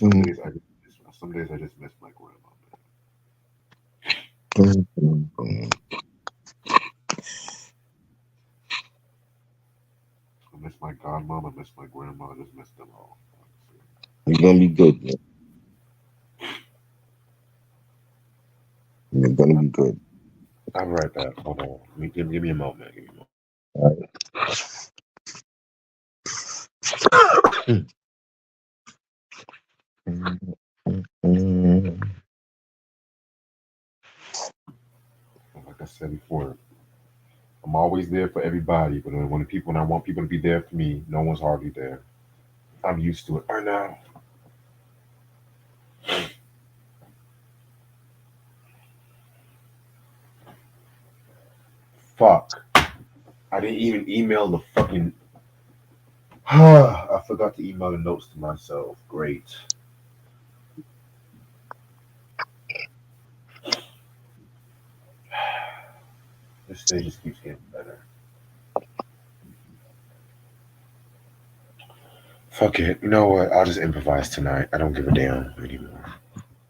Mm, Some days I just miss my grandma. I miss my godmom. I miss my grandma. I just miss them all. You're gonna be good, man. You're gonna be good. I'll be right back. Hold on. Give me a moment. Give me a moment. All right. Like I said before, I'm always there for everybody, but when I want people to be there for me, no one's hardly there. I'm used to it by now. Fuck. I didn't even email the fucking. I forgot to email the notes to myself. Great. This day just keeps getting better. Fuck it. You know what? I'll just improvise tonight. I don't give a damn anymore.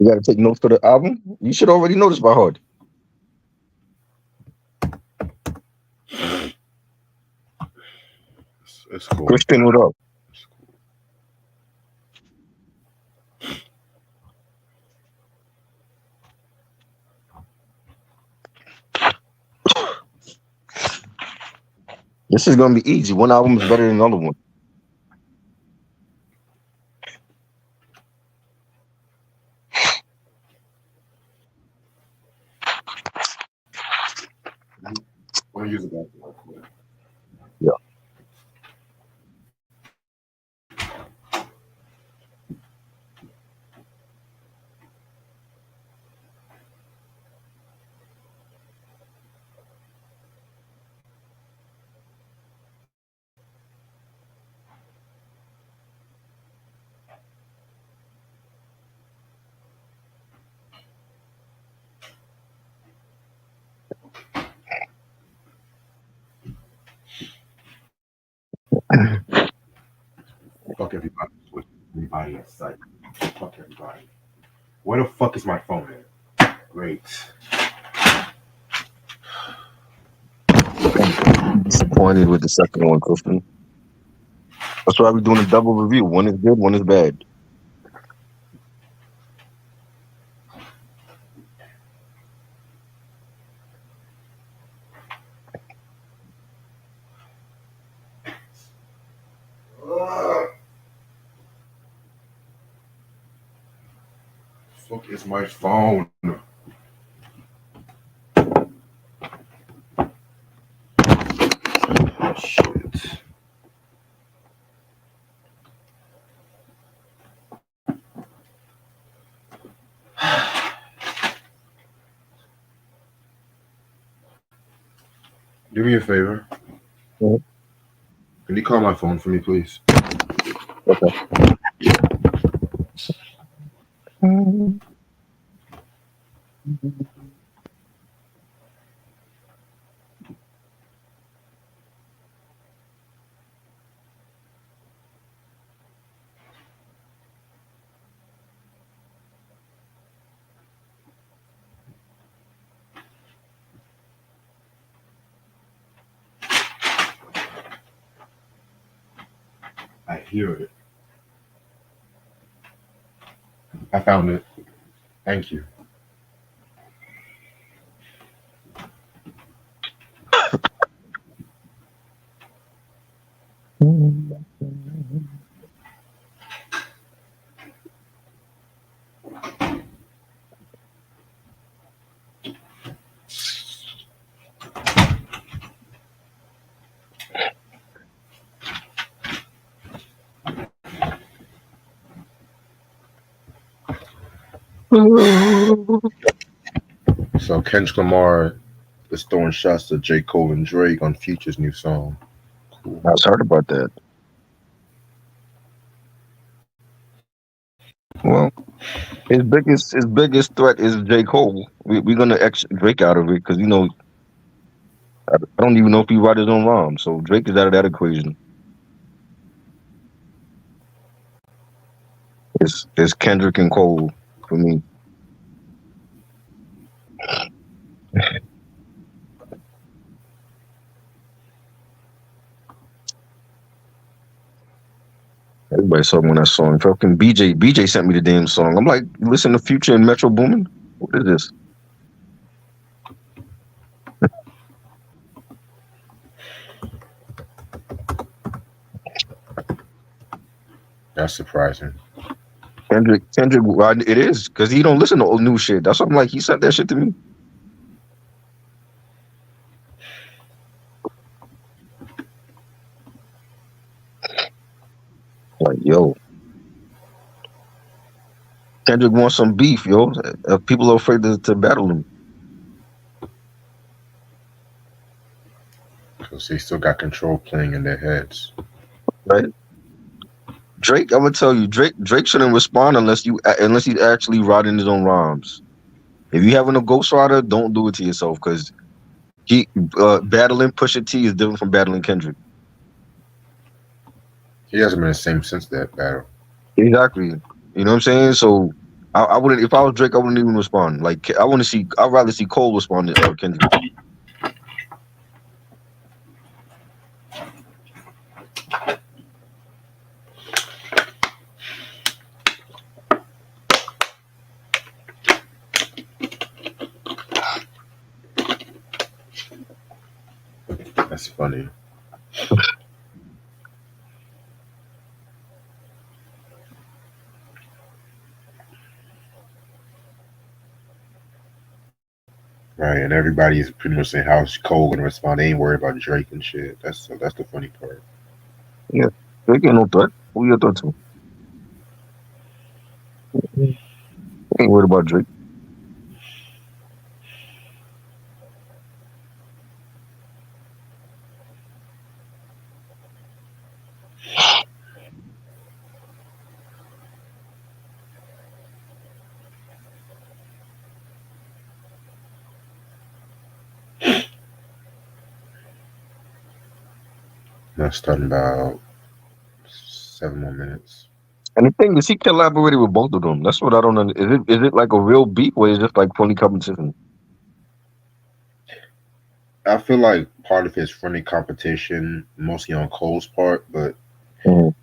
You gotta take notes for the album. You should already know this by heart. It's cool. Christian, what up? It's cool. This is gonna be easy. One album is better than another one. Want to use the bathroom? Yeah. Fuck everybody. Everybody at sight. Fuck everybody. Where the fuck is my phone at? Great. I'm disappointed with the second one, Christian. That's why we're doing a double review. One is good, one is bad. Fuck is my phone? Shit. Do me a favor. Mhm. Can you call my phone for me, please? Okay. I hear it. I found it. Thank you. So Kendrick Lamar is throwing shots to J. Cole and Drake on Future's new song. Cool. I was heard about that. Well, his biggest threat is J. Cole. We're gonna X Drake out of it because I don't even know if he write his own rhymes. So Drake is out of that equation. It's Kendrick and Cole for me. Everybody's talking about that song. Fucking BJ sent me the damn song. I'm like, you listen to Future and Metro Boomin? What is this? That's surprising. Kendrick, well, it is because he don't listen to old new shit. That's what I'm like. He sent that shit to me. Like, yo, Kendrick wants some beef, yo. People are afraid to battle him, Because they still got control playing in their heads. right? Drake, I'm gonna tell you, Drake shouldn't respond unless he's actually writing his own rhymes. If you having a ghostwriter, don't do it to yourself because he battling Pusha T is different from battling Kendrick. He hasn't been the same since that battle. Exactly. You know what I'm saying? So I wouldn't. If I was Drake, I wouldn't even respond. Like I want to see. I'd rather see Cole respond to Kendrick. That's funny. Right, and everybody's pretty much saying how Cole gonna respond. They ain't worried about Drake and shit. That's the funny part. Yeah, Drake ain't no threat. Who you threat to? Ain't worried about Drake. Now starting about 7 more minutes. And the thing is, he collaborated with both of them. That's what I don't know. Is it like a real beef or is it just like funny competition? I feel like part of his friendly competition, mostly on Cole's part, but Mhm.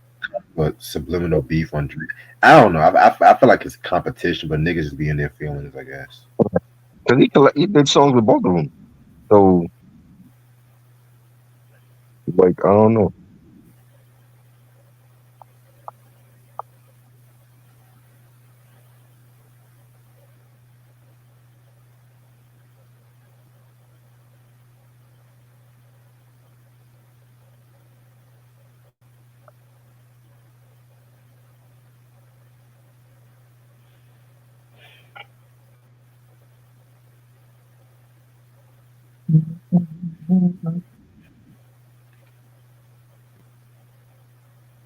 subliminal beef on Drake. I don't know. I feel like it's competition, but niggas just be in their feelings, I guess. Because he did songs with both of them. So like I don't know.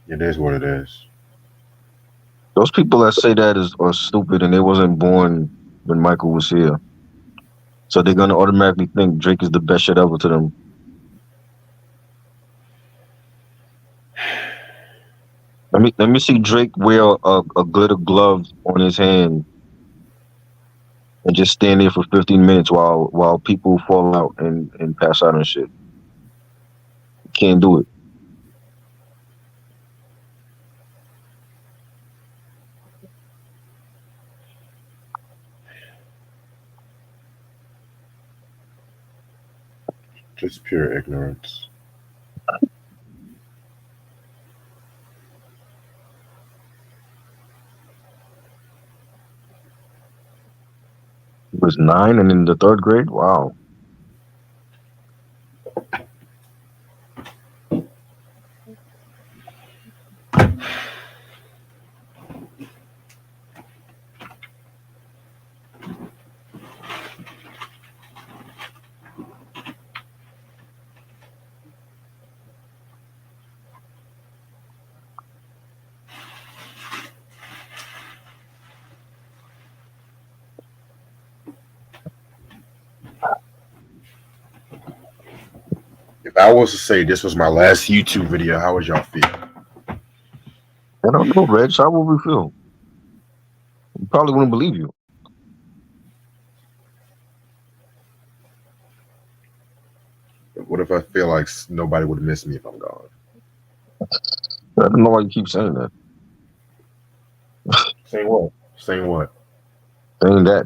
It is what it is. Those people that say that are stupid and they wasn't born when Michael was here. So they're gonna automatically think Drake is the best shit ever to them. Let me see Drake wear a glitter glove on his hand and just stand there for 15 minutes while people fall out and pass out and shit. Can't do it. Just pure ignorance. He was 9 and in the third grade. Wow. If I was to say this was my last YouTube video, how would y'all feel? I don't know, Reg. How would we feel? We probably wouldn't believe you. What if I feel like nobody would miss me if I'm gone? I don't know why you keep saying that. Saying what? Saying what? Saying that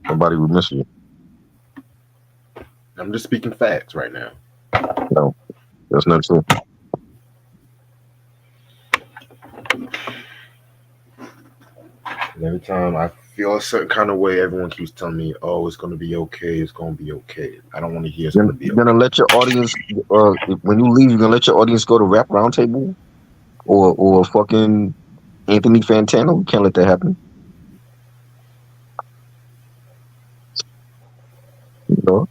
nobody would miss you. I'm just speaking facts right now. No, that's not true. And every time I feel a certain kind of way, everyone keeps telling me, "Oh, it's going to be okay. It's going to be okay." I don't want to hear it's going to be You're okay. gonna let your audience, when you leave, you're gonna let your audience go to Rap Roundtable or fucking Anthony Fantano. You can't let that happen. You know?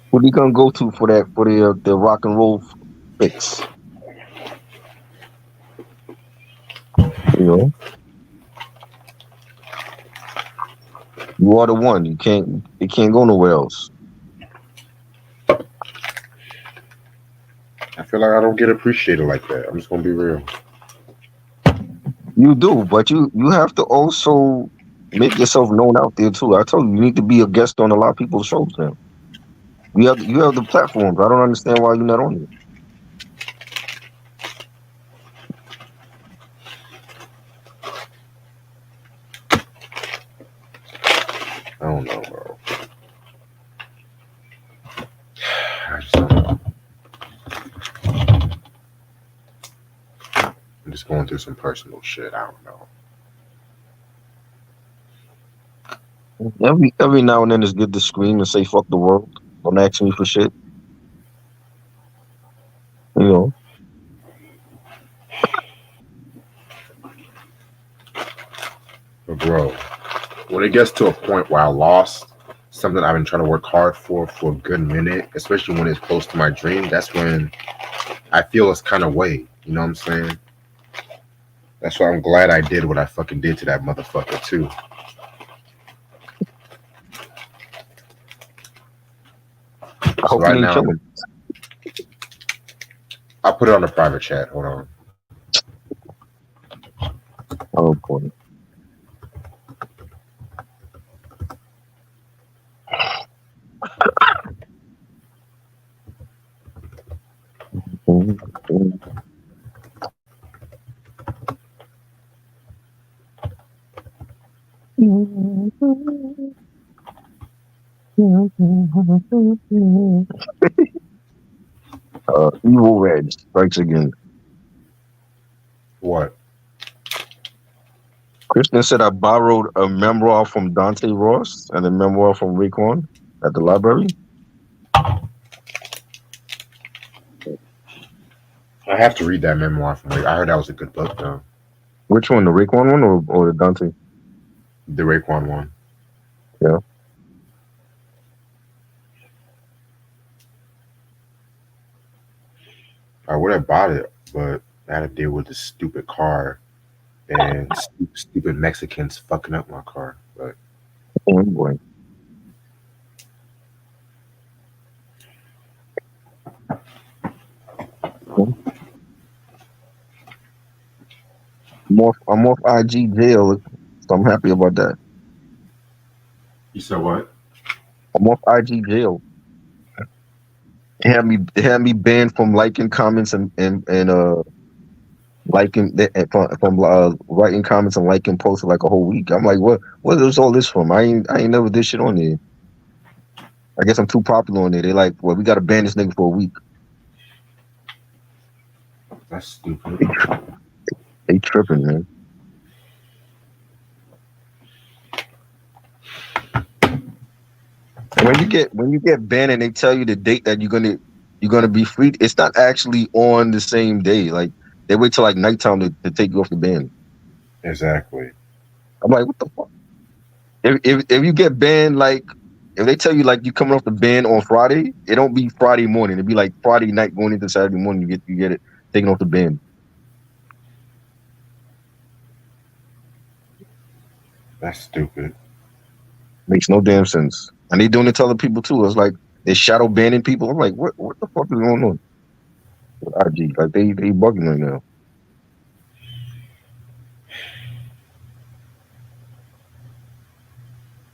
What are you gonna go to for that for the rock and roll fix? You know, you are the one. You can't. It can't go nowhere else. I feel like I don't get appreciated like that. I'm just going to be real. You do, but you have to also make yourself known out there too. I told you, you need to be a guest on a lot of people's shows now. You have the platforms. I don't understand why you're not on it. I don't know, bro. I just don't know. I'm just going through some personal shit. I don't know. Every now and then it's good to scream and say "fuck the world." Don't ask me for shit. You know. But bro, when it gets to a point where I lost something I've been trying to work hard for a good minute, especially when it's close to my dream, that's when I feel this kind of way. You know what I'm saying? That's why I'm glad I did what I fucking did to that motherfucker too. I So hope you right ain't now, killing. I'll put it on the private chat. Hold on. Oh boy. Evil Red strikes again. What? Kristen said I borrowed a memoir from Dante Ross and a memoir from Raekwon at the library. I have to read that memoir from Ray. I heard that was a good book though. Which one, the Raekwon one or the Dante? The Raekwon one. Yeah. I would have bought it, but I had to deal with this stupid car and stupid Mexicans fucking up my car. But Oh boy. I'm off IG jail, so I'm happy about that. you said what? I'm off IG jail. It had me banned from liking comments and liking from writing comments and liking posts for like a whole week. I'm like, what is all this from? I ain't never did shit on there. I guess I'm too popular on there. They like, well, we gotta ban this nigga for a week. That's stupid. They tripping, man. When you get banned and they tell you the date that you're gonna be free, it's not actually on the same day. Like they wait till like nighttime to take you off the ban. Exactly. I'm like, what the fuck? If you get banned, like if they tell you like you coming off the ban on Friday, it don't be Friday morning. It'd be like Friday night going into Saturday morning. You get it taken off the ban. That's stupid. Makes no damn sense. And they doing it to other people too. It's like they shadow banning people. I'm like, what the fuck is going on with IG? Like they bugging right now.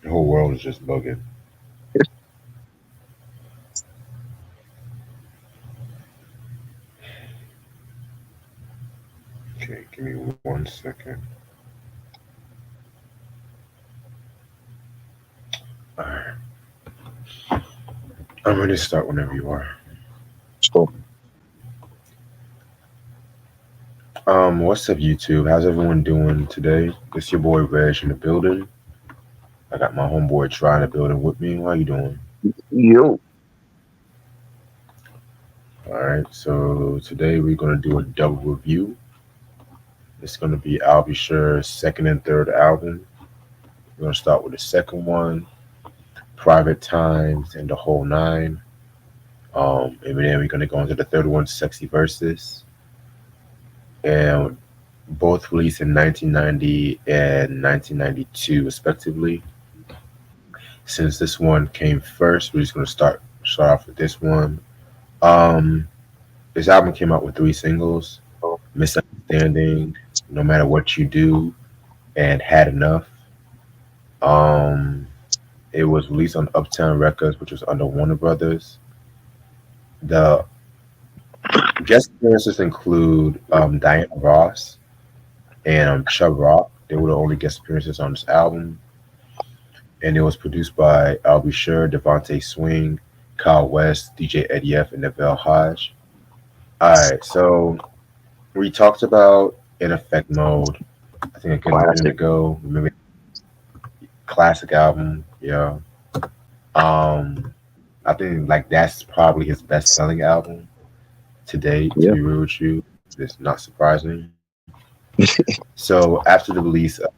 The whole world is just bugging. Okay, give me 1 second. All right, I'm ready to start whenever you are. So What's up, YouTube? How's everyone doing today? It's your boy Reg in the building. I got my homeboy Try in the building with me. How you doing? yo, All right, so today we're gonna do a double review. It's gonna be I'll Be Sure's second and third album. We're gonna start with the second one, Private Times and the Whole Nine. And then we're gonna go into the third one, Sexy Verses, and both released in 1990 and 1992, respectively. Since this one came first, we're just gonna start off with this one. Um, this album came out with three singles: "Misunderstanding," "No Matter What You Do," and "Had Enough." Um, it was released on Uptown Records, which was under Warner Brothers. The guest appearances include Diana Ross and Chubb Rock. They were the only guest appearances on this album, and it was produced by I'll Be Sure, Devontae Swing, Kyle West, DJ Eddie F, and Neville Hodge. All right, so we talked about In Effect Mode. I think a good minute classic. ago. Remember, classic album. Yeah. I think like that's probably his best selling album to date. To Yeah, be real with you, it's not surprising. So after the release of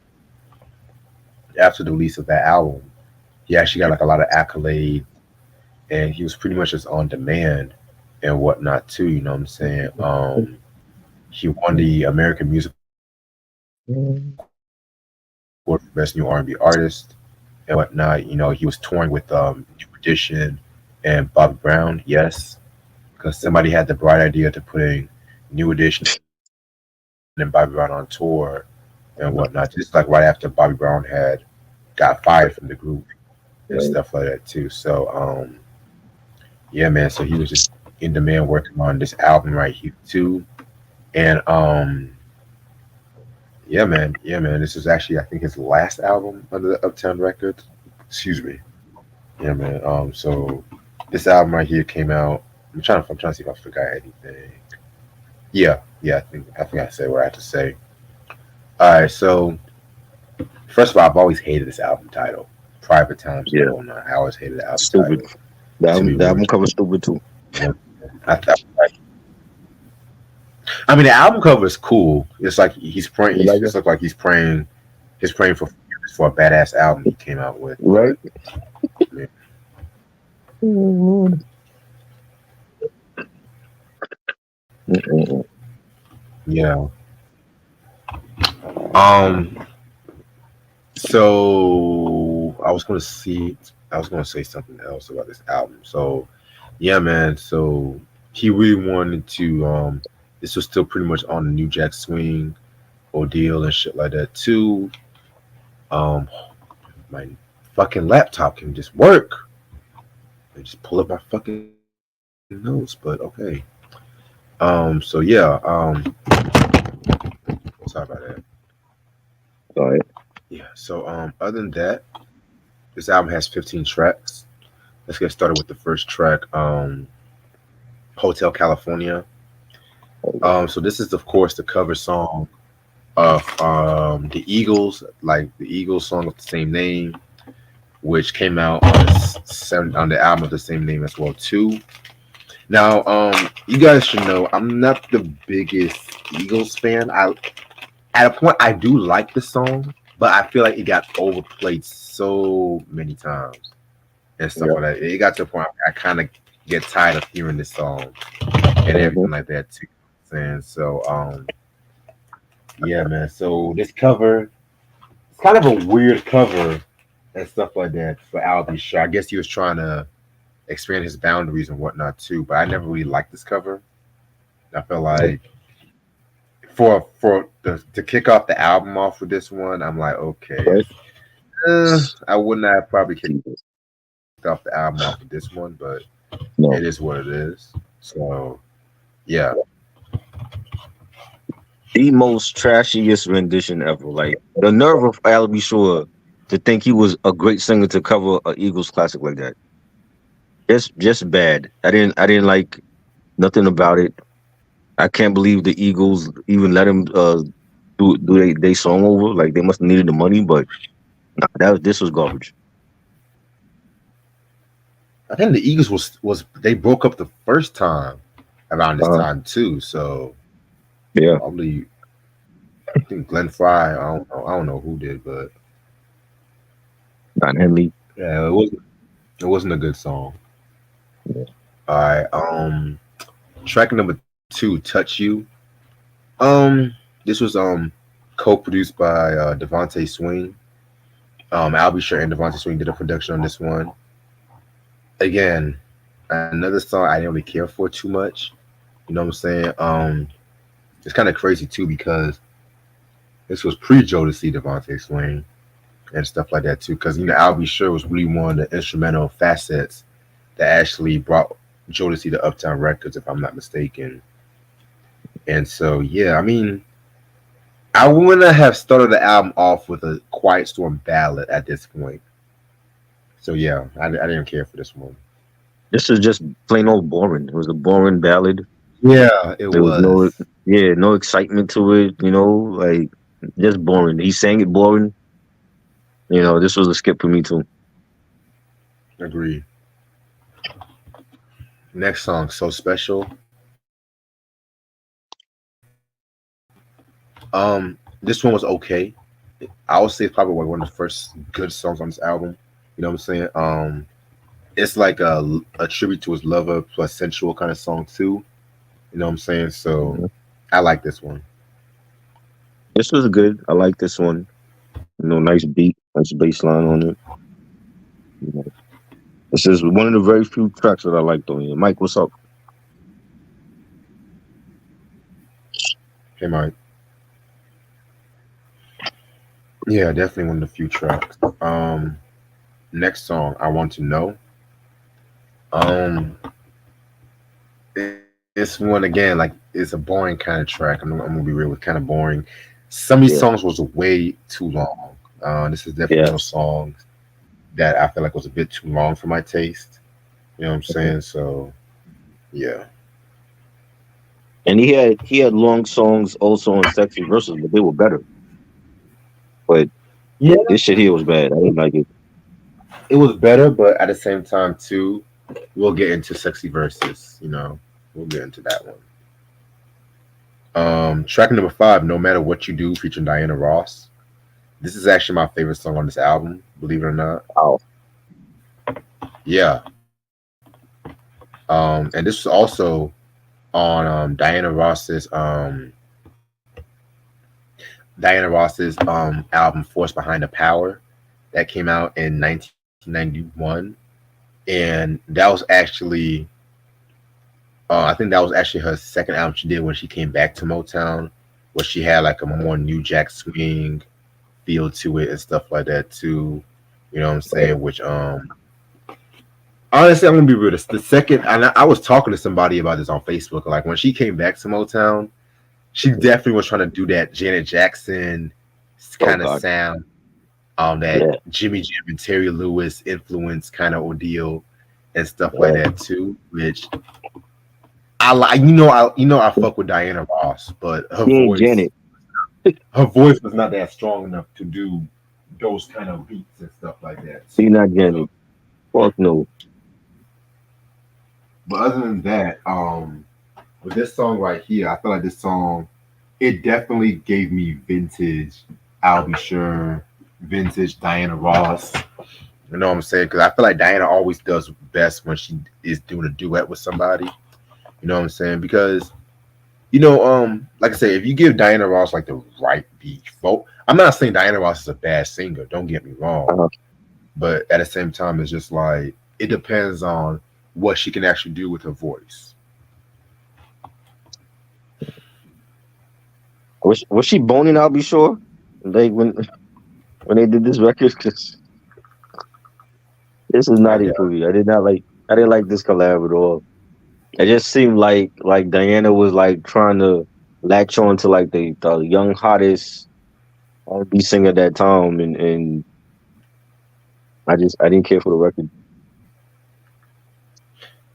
that album, he actually got like a lot of accolades, and he was pretty much just on demand and whatnot too. You know what I'm saying? He won the American Music Award for Best New R&B Artist and whatnot. You know, he was touring with New Edition and Bobby Brown. Yes, because somebody had the bright idea to putting New Edition and Bobby Brown on tour and whatnot. Just like right after Bobby Brown had got fired from the group and right. stuff like that too. So yeah, man. So he was just in demand working on this album right here too. And yeah, man. This is actually I think his last album under the Uptown Records. Excuse me. Yeah, man. So this album right here came out. I'm trying to see if I forgot anything. Yeah. I think I said what I had to say. All right. So first of all, I've always hated this album title, Private Times and the Yeah, Whole Nine. I always hated the album stupid. title. To be The real album with cover stupid too. you. I mean, the album cover is cool. It's like he's praying. You He's like just it, look like he's praying. He's praying for a badass album he came out with. right? But yeah, Mm-mm. yeah. Um. So I was gonna say something else about this album. So yeah, man. So he really wanted to. This was still pretty much on the New Jack Swing ordeal and shit like that too. Um. My fucking laptop can just work. I just pull up my fucking notes, but okay. So yeah. Sorry about that. All right. Yeah. So other than that, this album has 15 tracks. Let's get started with the first track, Hotel California. So this is of course the cover song of the Eagles, like the Eagles song of the same name, which came out on the album of the same name as well too. Now, you guys should know I'm not the biggest Eagles fan. I at a point I do like the song, but I feel like it got overplayed so many times and stuff Yeah. like that. It got to a point I kind of get tired of hearing this song and Mm-hmm. everything like that too. And so yeah, man. So this cover kind of a weird cover and stuff like that for Al B. Sure. I guess he was trying to expand his boundaries and whatnot too. But I never really liked this cover. I feel like to kick off the album off with this one, I'm like, okay, Right? I wouldn't have probably kicked off the album off with this one, but No. it is what it is. So yeah, The most trashiest rendition ever. Like the nerve of Al B. Sure to think he was a great singer to cover a Eagles classic like that. Just bad. I didn't like nothing about it. I can't believe the Eagles even let him do they song over. Like they must have needed the money, but nah, this was garbage. I think the Eagles was they broke up the first time around this Uh, time too. So yeah, probably I think Glenn Fry. I don't know who did, but not Henley. yeah, it wasn't a good song. Yeah. All right, track number two, "Touch You." This was co-produced by Devontae Swing. Albie Sure and Devontae Swing did a production on this one. Again, another song I didn't really care for too much. You know what I'm saying? It's kind of crazy too because this was pre-Jodeci Devontae Swing and stuff like that too. Because Albie Sure was really one of the instrumental facets that actually brought Jodeci to Uptown Records, if I'm not mistaken. And so yeah, I mean, I wouldn't have started the album off with a Quiet Storm ballad at this point. So yeah, I didn't care for this one. This is just plain old boring. It was a boring ballad. Yeah, it There was no, was. yeah, no excitement to it. Like just boring. He sang it boring. This was a skip for me too. Agreed. Next song, So Special. This one was okay. I would say it's probably one of the first good songs on this album. You know what I'm saying? It's like a tribute to his lover plus sensual kind of song too. You know what I'm saying? So Mhm. I like this one. This was good. I like this one. Nice beat, nice bass line on it. You know, this is one of the very few tracks that I liked on here. Mike, what's up? Hey Mike. Yeah, definitely one of the few tracks. Next song, I Want to Know. Um, this one again, like it's a boring kind of track. I'm gonna be real, it's kind of boring. Some of these Yeah, songs was way too long. This is definitely one of yeah. those songs that I feel like was a bit too long for my taste. You know what I'm Mhm. saying? So yeah, And he had long songs also on Sexy Verses, but they were better. But yeah, this shit here was bad. I didn't like it. it was better, but at the same time too, we'll get into sexy verses. We'll get into that one. Track number five, No Matter What You Do, featuring Diana Ross. This is actually my favorite song on this album, believe it or not. Wow. Yeah. And this was also on Diana Ross's album Force Behind the Power that came out in 1991. And that was actually I think that was actually her second album she did when she came back to Motown, where she had like a more New Jack Swing feel to it and stuff like that too. You know what I'm Right. saying? Which honestly, I'm gonna be real. The second, and I was talking to somebody about this on Facebook. Like when she came back to Motown, she definitely was trying to do that Janet Jackson Oh kind of God. sound, that Yeah. Jimmy Jam and Terry Lewis influence kind of ordeal and stuff like Yeah. that too. Which I like. I fuck with Diana Ross, but her She ain't voice, Janet. her voice was not that strong enough to do those kind of beats and stuff like that She too. not So, Janet. Fuck no. but other than that, with this song right here, I feel like this song it definitely gave me vintage I'll Be Sure, vintage Diana Ross. You know what I'm saying? Because I feel like Diana always does best when she is doing a duet with somebody. You know what I'm saying? Because Like I said, if you give Diana Ross like the right beat, vote. I'm not saying Diana Ross is a bad singer. Don't get me wrong, Uh-huh. but at the same time, it's just like it depends on what she can actually do with her voice. Was she boning? I'll be sure. Like when they did this record, 'cause this is I not guess. it for me. I didn't like this collab at all. It just seemed like Diana was like trying to latch on to like the young hottest R&B singer at that time, and I didn't care for the record.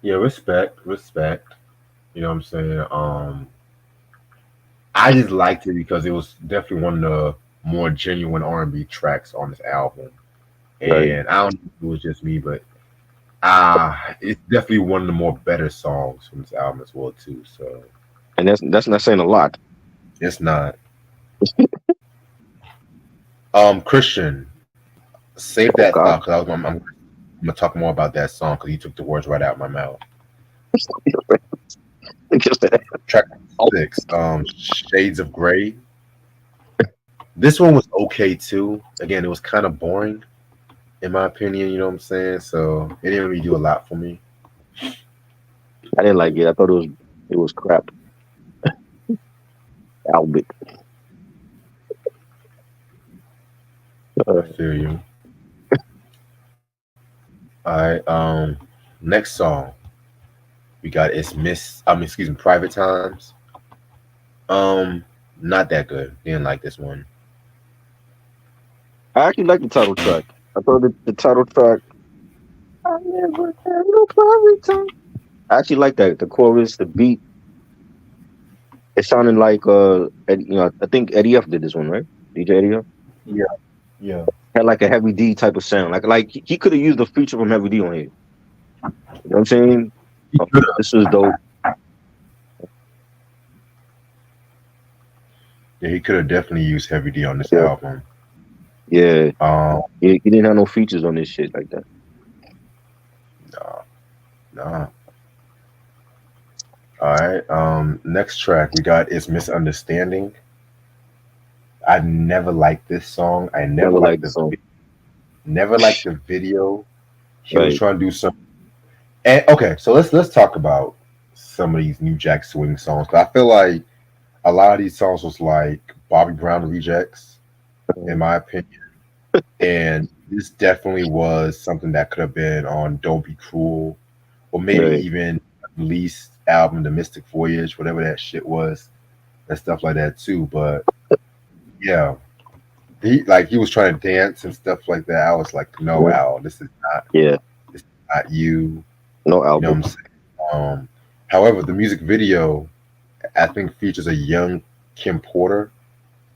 Yeah, respect, respect. You know what I'm saying? I just liked it because it was definitely one of the more genuine R&B tracks on this album. Right, And I don't know if it was just me, but it's definitely one of the more better songs from this album as well too. So and that's not saying a lot. it's not. Christian, save Oh that God, thought because I'm gonna talk more about that song because you took the words right out of my mouth. just that. Track Oh, 6, Shades of Grey. This one was okay too. Again, it was kind of boring in my opinion. You know what I'm saying? So it didn't really do a lot for me. I didn't like it. I thought it was crap. Albert. I Uh, feel you. All right. Next song we got is excuse me, Private Times. Um, Not that good. Didn't like this one. I actually like the title track. I thought the title track. I never had no private time. I actually like that. The chorus, the beat. It sounded like I think Eddie F did this one, right? DJ Eddie F Yeah, yeah. had like a Heavy D type of sound. Like he could have used a feature from Heavy D on here. You know what I'm saying? He could This was dope. Yeah, he could have definitely used Heavy D on this Yeah, album. yeah. Um, He didn't have no features on this shit like that. nah, nah. All right. Next track we got is Misunderstanding. I never liked this song. I never Never liked liked the the song. never liked the video. He was Right. trying to do some. And okay, so let's talk about some of these New Jack Swing songs. 'Cause I feel like a lot of these songs was like Bobby Brown rejects, in my opinion. And this definitely was something that could have been on Don't Be Cruel, or maybe Right. even released album The Mystic Voyage, whatever that shit was, and stuff like that too. But yeah, he was trying to dance and stuff like that. I was like, no, Mhm. Al, Yeah. this is not you. No You know Albert. what I'm saying? However, the music video I think features a young Kim Porter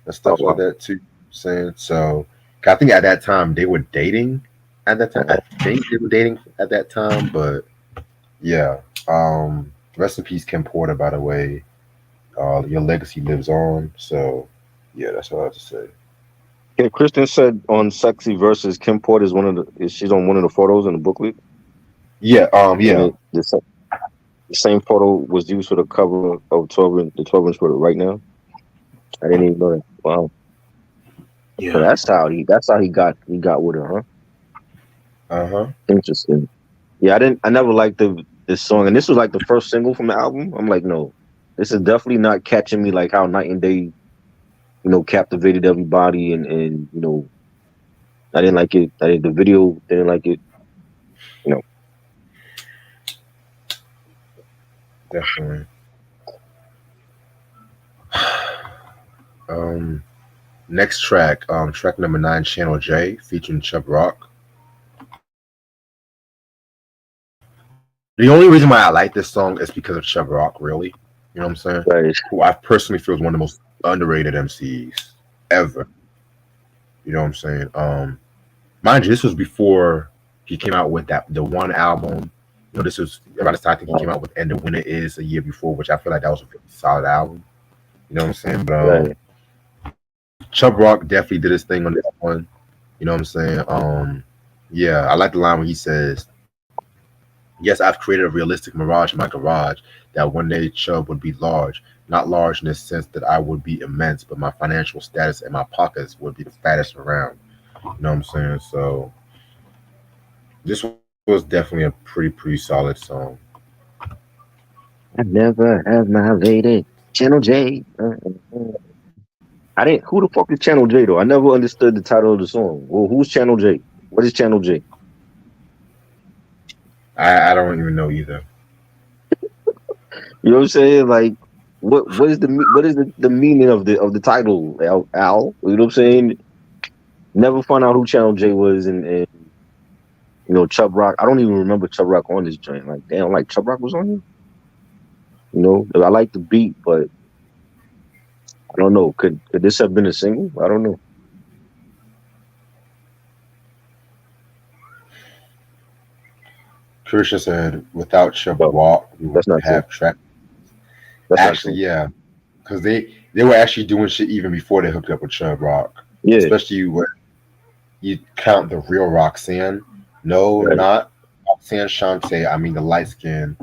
and Oh stuff like wow. that too. Saying so, 'cause I think at that time they were dating. At that time, I think they were dating at that time. But yeah, rest in peace, Kim Porter. By the way, your legacy lives on. So yeah, that's all I have to say. Yeah, Kristen said on Sexy Versus Kim Porter is she's on one of the photos in the booklet, Yeah, and yeah, the same photo was used for the cover of 12 inch for the right now. I didn't even know that. Wow. So yeah. that's how he got with her, huh? Uh huh. Interesting. Yeah, I never liked this song, and this was like the first single from the album. I'm like, no, this is definitely not catching me like how Night and Day, captivated everybody, and I didn't like it. The video didn't like it. You know, Definitely. Um, Next track, track number 9, Channel J, featuring Chubb Rock. The only reason why I like this song is because of Chubb Rock, really. You know what I'm saying? right? Who I personally feel is one of the most underrated MCs ever. You know what I'm saying? Mind you, this was before he came out with the one album. This was about the time I think he came out with "And the Winner Is" a year before, which I feel like that was a pretty solid album. You know what I'm saying? But Right. Chubb Rock definitely did his thing on this one. You know what I'm saying? Yeah, I like the line where he says, "Yes, I've created a realistic mirage in my garage that one day Chubb would be large Not large in the sense that I would be immense, but my financial status and my pockets would be the fattest around. You know what I'm saying? So this was definitely a pretty solid song. I never have my lady. Channel J. I didn't. Who the fuck is Channel J though? I never understood the title of the song. Well, who's Channel J? What is Channel J? I don't even know either. You know what I'm saying? Like, what is the meaning of the title? Al, you know what I'm saying? Never found out who Channel J was, and you know Chubb Rock. I don't even remember Chubb Rock on this joint. Like, damn, like Chubb Rock was on here. You know, I like the beat, but I don't know. Could this have been a single? I don't know. Christian said, "Without Chubb No, Walk, we would that's not true. have track." That's not Actually, true. yeah, because they were actually doing shit even before they hooked up with Chubb Rock. Yeah, Especially when you count the real Roxanne. No, right. not Roxanne Shante. I mean the light skinned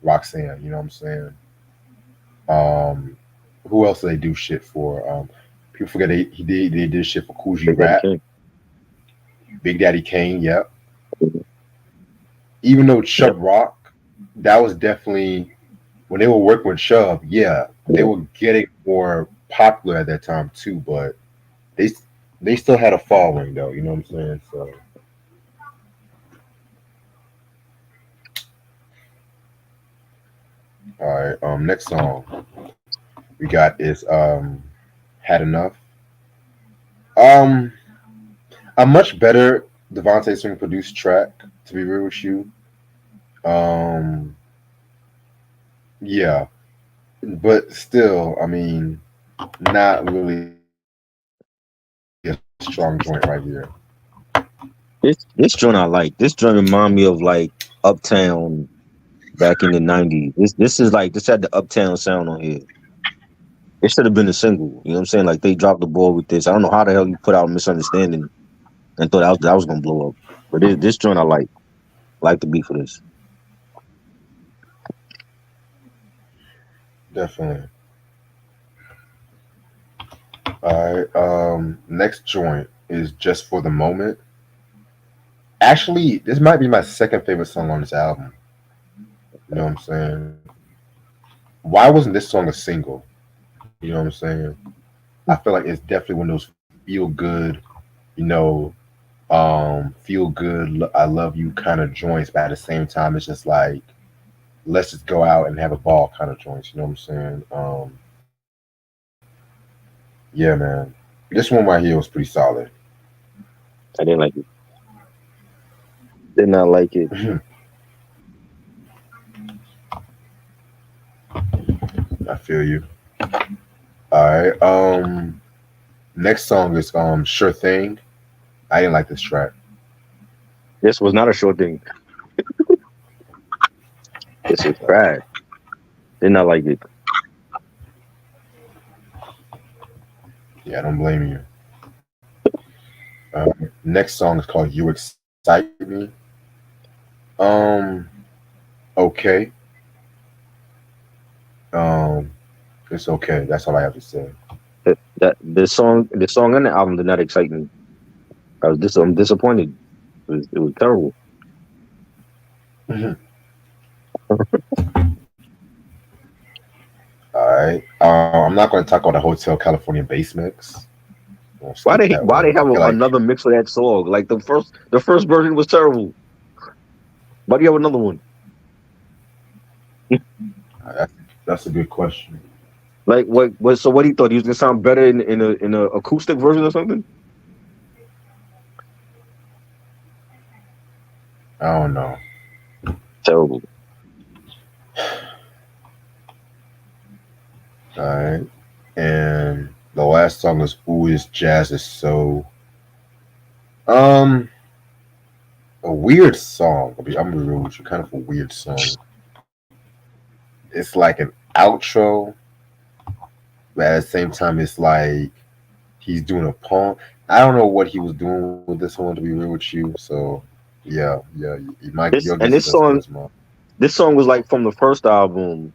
Roxanne. You know what I'm saying? Um, who else do they do shit for? People forget they did shit for Cool G Big Daddy Rap, King. Big Daddy Kane. Yep. Even though Yep. Chubb Rock, that was definitely when they were working with Chubb. Yeah, they Yeah. were getting more popular at that time too, but they they still had a following though. You know what I'm saying? So, all right. Next song we got is "Had Enough." Um, a much better Devontae Swing produced track. To be real with you, um, yeah, but still, I mean, not really a strong joint right here. This joint I like. This joint remind me of like Uptown back in the '90s. This is like this had the Uptown sound on here. It should have been a single. You know what I'm saying? Like they dropped the ball with this. I don't know how the hell you put out Misunderstanding and thought that was gonna blow up. But this joint I like the beat for this. Definitely. All right. Next joint is "Just for the Moment." Actually, this might be my second favorite song on this album. You know what I'm saying? Why wasn't this song a single? You know what I'm saying? I feel like it's definitely one of those feel good, you know, feel good, I love you kind of joints, but at the same time, it's just like, let's just go out and have a ball kind of joints. You know what I'm saying? Yeah, man. This one right here was pretty solid. I didn't like it. Did not like it. I feel you. All right. Next song is "Sure Thing." I didn't like this track. This was not a short thing. This was trash. Did not like it. Yeah, I don't blame you. Next song is called "You Excite Me." Um, okay. Um, it's okay. That's all I have to say. That the song and the album did not excite me. I'm disappointed. It was terrible. All right. I'm not going to talk about the Hotel California bass mix. We'll skip that Why they one. I have feel like another mix of that song? Like the first version was terrible. Why do you have another one? that's, that's a good question. Like what? So what he thought he was gonna sound better in a acoustic version or something? I don't know. Terrible. All right. And the last song is "Ooh, This Jazz Is So." Um, a weird song. I'm gonna be real with you. Kind of a weird song. It's like an outro, but at the same time, it's like he's doing a poem. I don't know what he was doing with this one, to be real with you. So, yeah, you might This your and guess is as good as mine. this song was like from the first album.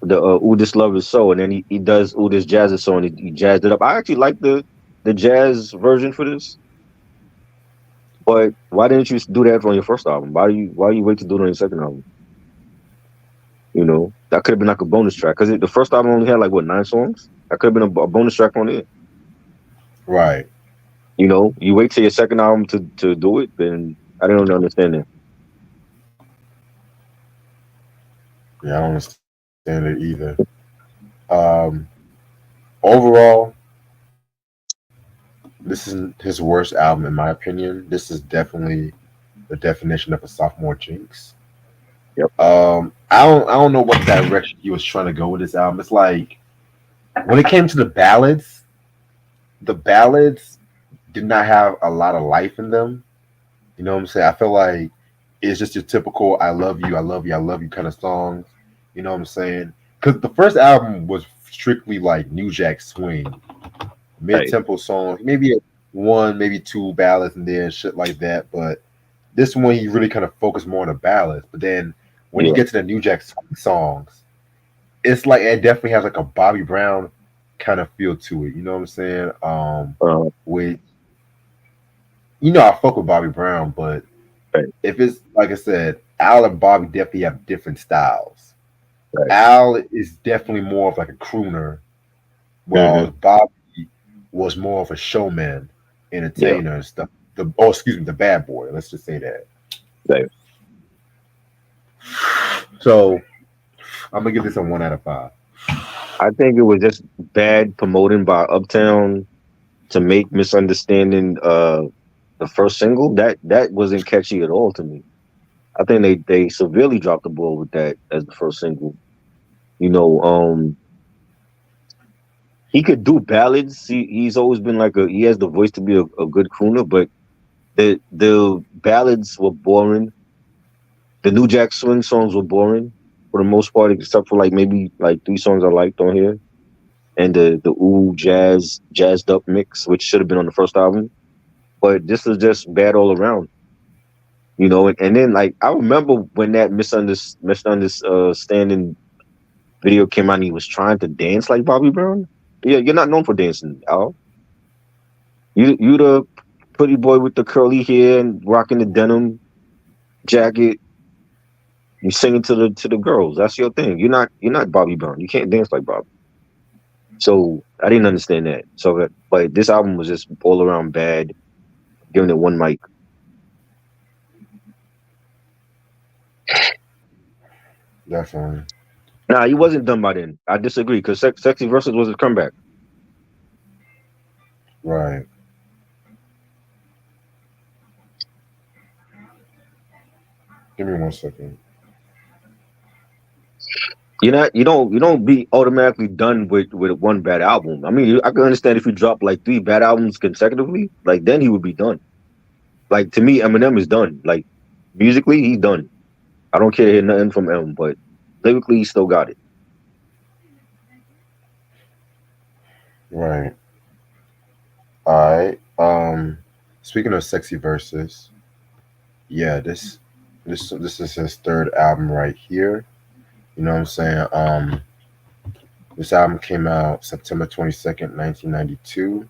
the Ooh This Love Is So, and then he does Ooh This Jazz Is So, and he jazzed it up. I actually like the jazz version for this, but why didn't you do that on your first album? Why you wait to do it on your second album? You know, that could have been like a bonus track because the first album only had like what 9 songs. That could have been a bonus track on it. Right. You know, you wait till your second album to do it, then I don't understand that. Yeah, I don't understand it either. Overall, this isn't his worst album in my opinion. This is definitely the definition of a sophomore jinx. Yep. I don't know what direction he was trying to go with this album. It's like when it came to the ballads did not have a lot of life in them. You know what I'm saying? I feel like it's just your typical "I love you, I love you, I love you" kind of songs. You know what I'm saying? Because the first album was strictly like New Jack Swing, mid-tempo songs, maybe one, maybe two ballads and then shit like that. But this one, he really kind of focused more on the ballads. But then when you get to the New Jack Swing songs, it's like it definitely has like a Bobby Brown kind of feel to it. You know what I'm saying? With I fuck with Bobby Brown, but if it's like I said, Al and Bobby definitely have different styles. Right. Al is definitely more of like a crooner, while Bobby was more of a showman, entertainer and stuff. The bad boy. Let's just say that. Right. So I'm gonna give this a 1 out of 5. I think it was just bad promoting by Uptown to make Misunderstanding the first single. That wasn't catchy at all to me. I think they severely dropped the ball with that as the first single. You know, he could do ballads. He's always been he has the voice to be a good crooner, but the ballads were boring. The New Jack Swing songs were boring for the most part, except for maybe 3 songs I liked on here, and the ooh jazzed up mix, which should have been on the first album. But this was just bad all around. You know, and then I remember when that misunderstanding video came out, and he was trying to dance like Bobby Brown. Yeah, you're not known for dancing, Al. You the pretty boy with the curly hair and rocking the denim jacket. You singing to the girls. That's your thing. You're not Bobby Brown. You can't dance like Bobby. So I didn't understand that. So, but this album was just all around bad. Giving it 1 mic. Definitely. Nah, he wasn't done by then. I disagree because Sexy Versus was his comeback. Right. Give me 1 second. You don't be automatically done with 1 bad album. I mean, I can understand if you drop 3 bad albums consecutively, then he would be done. To me, Eminem is done. Musically, he's done. I don't care to hear nothing from M, but lyrically, he still got it. Right. All right. Speaking of Sexy Versus, yeah, this is his 3rd album right here. You know what I'm saying? This album came out September 22nd, 1992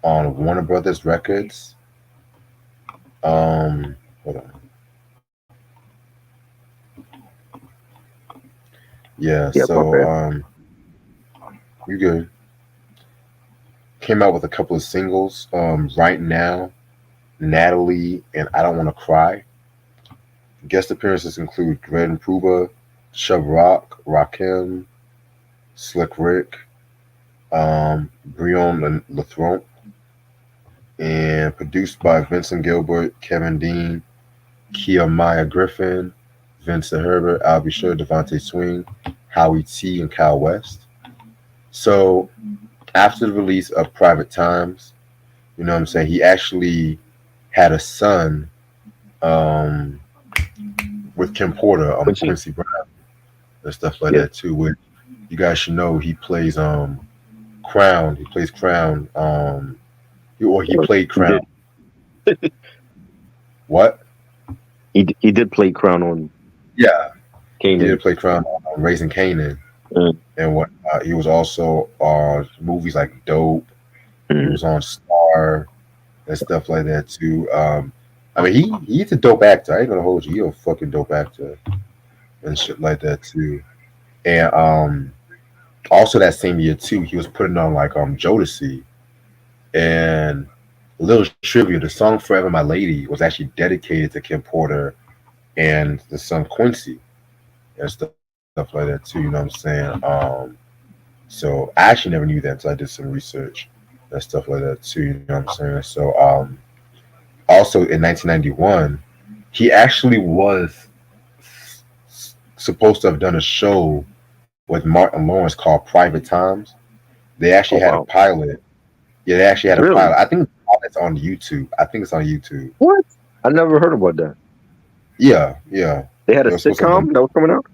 on Warner Brothers Records. Hold on. Yeah, so you good. Came out with a couple of singles, Right Now, Natalie, and I Don't Want to Cry. Guest appearances include Red Pruba, Shub Rock, Rakim, Slick Rick, Breon Lathrop, and produced by Vincent Gilbert, Kevin Dean, Kia Maya Griffin, Vincent Herbert, Albie Sher, Devontae Swing, Howie T, and Kyle West. So after the release of Private Times, you know what I'm saying, he actually had a son with Kim Porter, Quincy Brown, and stuff like that too. Which you guys should know he plays Crown. He plays Crown. He played Crown. What? He did play Crown on. Yeah. Kanan. He did play Crown on Raising Kanan. Mm, and what he was also on movies like Dope. He mm. was on Star and stuff like that too. I mean, he's a dope actor. I ain't gonna hold you. He's a fucking dope actor and shit like that too. And also that same year too, he was putting on like Jodeci and a little trivia. The song "Forever My Lady" was actually dedicated to Kim Porter and the son Quincy and stuff like that too. You know what I'm saying? So I actually never knew that until I did some research and stuff like that too. You know what I'm saying? So also in 1991, he actually was supposed to have done a show with Martin Lawrence called Private Times. They Oh actually had a wow. pilot. Yeah, they actually had a Really? pilot. I think it's on YouTube. I think it's on YouTube. What? I never heard about that. Yeah, yeah. They had a They were supposed to have done. sitcom that was coming out.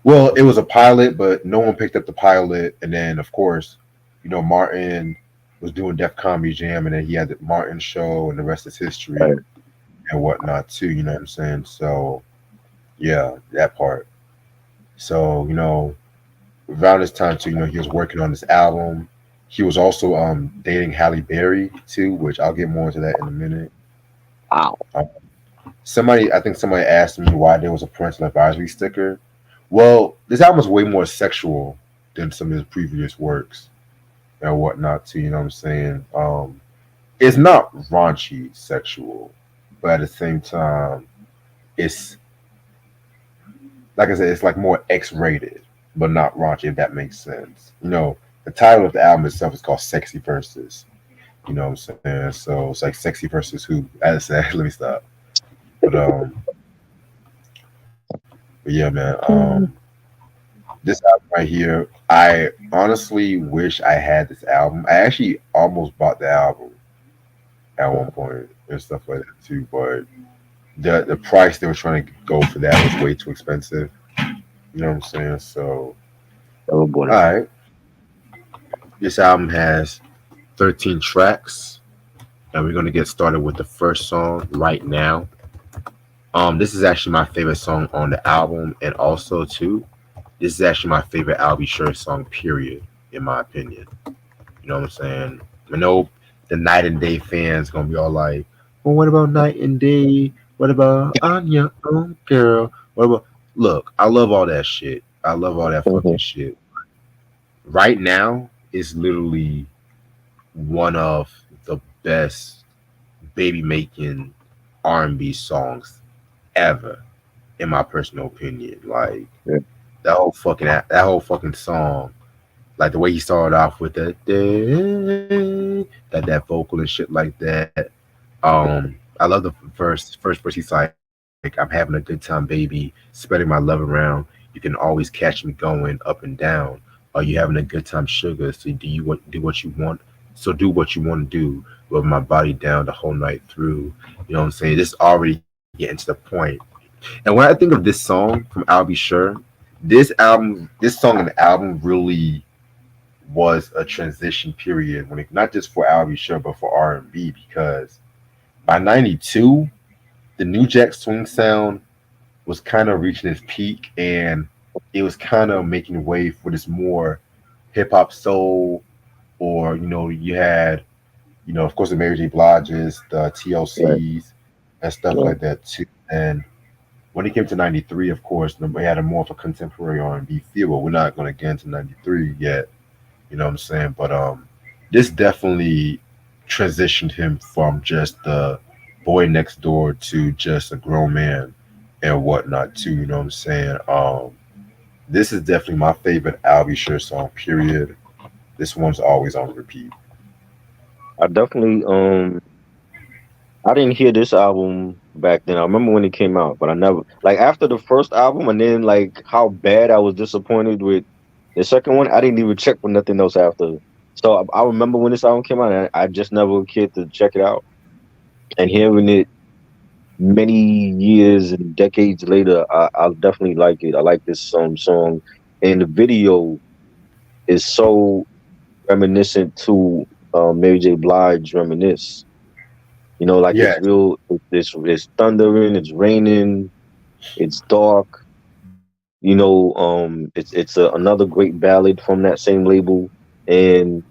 Well, it was a pilot, but no one picked up the pilot. And then, of course, Martin was doing Def Comedy Jam, and then he had the Martin show, and the rest is history Right. and whatnot too. You know what I'm saying? So yeah, that part. So around this time too, he was working on this album. He was also dating Halle Berry too, which I'll get more into that in a minute. Wow. Um, I think somebody asked me why there was a parental advisory sticker. Well, this album is way more sexual than some of his previous works and whatnot too. You know what I'm saying? It's not raunchy sexual, but at the same time, it's like I said, it's like more X-rated, but not raunchy. If that makes sense. The title of the album itself is called "Sexy Verses." You know what I'm saying? So it's like "Sexy Versus Who." As I said, let me stop. But yeah, man. Mm. This album right here, I honestly wish I had this album. I actually almost bought the album at one point and stuff like that too, but the price they were trying to go for that was way too expensive. You know what I'm saying? So, Oh boy. all right, this album has 13 tracks, and we're gonna get started with the first song right now. This is actually my favorite song on the album, and also too, this is actually my favorite Albie Sure song. Period, in my opinion. You know what I'm saying? I know the Night and Day fans gonna be all like, "Well, what about Night and Day? What about On Your Own Girl? What about?" Look, I love all that shit. I love all that Mhm. fucking shit. Right now is literally one of the best baby making R&B songs ever, in my personal opinion. Like Yeah. that whole fucking song, like the way he started off with that vocal and shit like that. I love the first verse. He's like, "I'm having a good time, baby, spreading my love around. You can always catch me going up and down. Are you having a good time, sugar? So do what you want? So do what you want to do. Rub my body down the whole night through. You know what I'm saying? This already getting to the point. And when I think of this song from I'll Be Sure, this song and album really was a transition period not just for I'll Be Sure, but for R&B because by '92 the New Jack Swing sound was kind of reaching its peak, and it was kind of making way for this more hip hop soul, or you had of course the Mary J. Blige's, the Right. TLCs, and stuff Right. like that too. And when it came to '93, of course, we had a more of a contemporary R&B feel, but we're not going to get into '93 yet. You know what I'm saying? But this definitely transitioned him from just the boy next door to just a grown man and whatnot too. You know what I'm saying? This is definitely my favorite Albie Sure song. Period. This one's always on repeat. I definitely I didn't hear this album back then. I remember when it came out, but I never like after the first album and then like how bad I was disappointed with the second one. I didn't even check for nothing else after. So I remember when this album came out, and I just never cared to check it out. And hearing it many years and decades later, I definitely like it. I like this song, and the video is so reminiscent to Mary J. Blige "Reminisce." Like it's Yeah, real. It's thundering. It's raining. It's dark. Another great ballad from that same label, and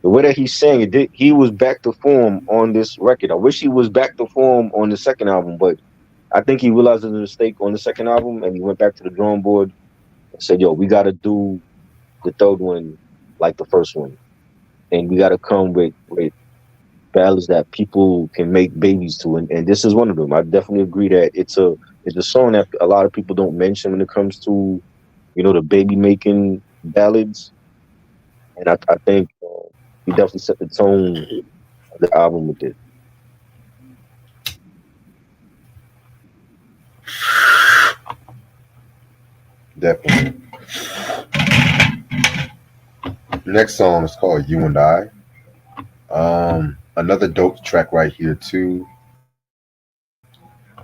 the way that he's saying it, he was back to form on this record. I wish he was back to form on the second album, but I think he realized his mistake on the second album, and he went back to the drawing board and said, "Yo, we got to do the third one like the first one, and we got to come with ballads that people can make babies to, and this is one of them." I definitely agree that it's a song that a lot of people don't mention when it comes to the baby making ballads, and I think he definitely set the tone of the album with it. Definitely. Next song is called "You and I." Another dope track right here too.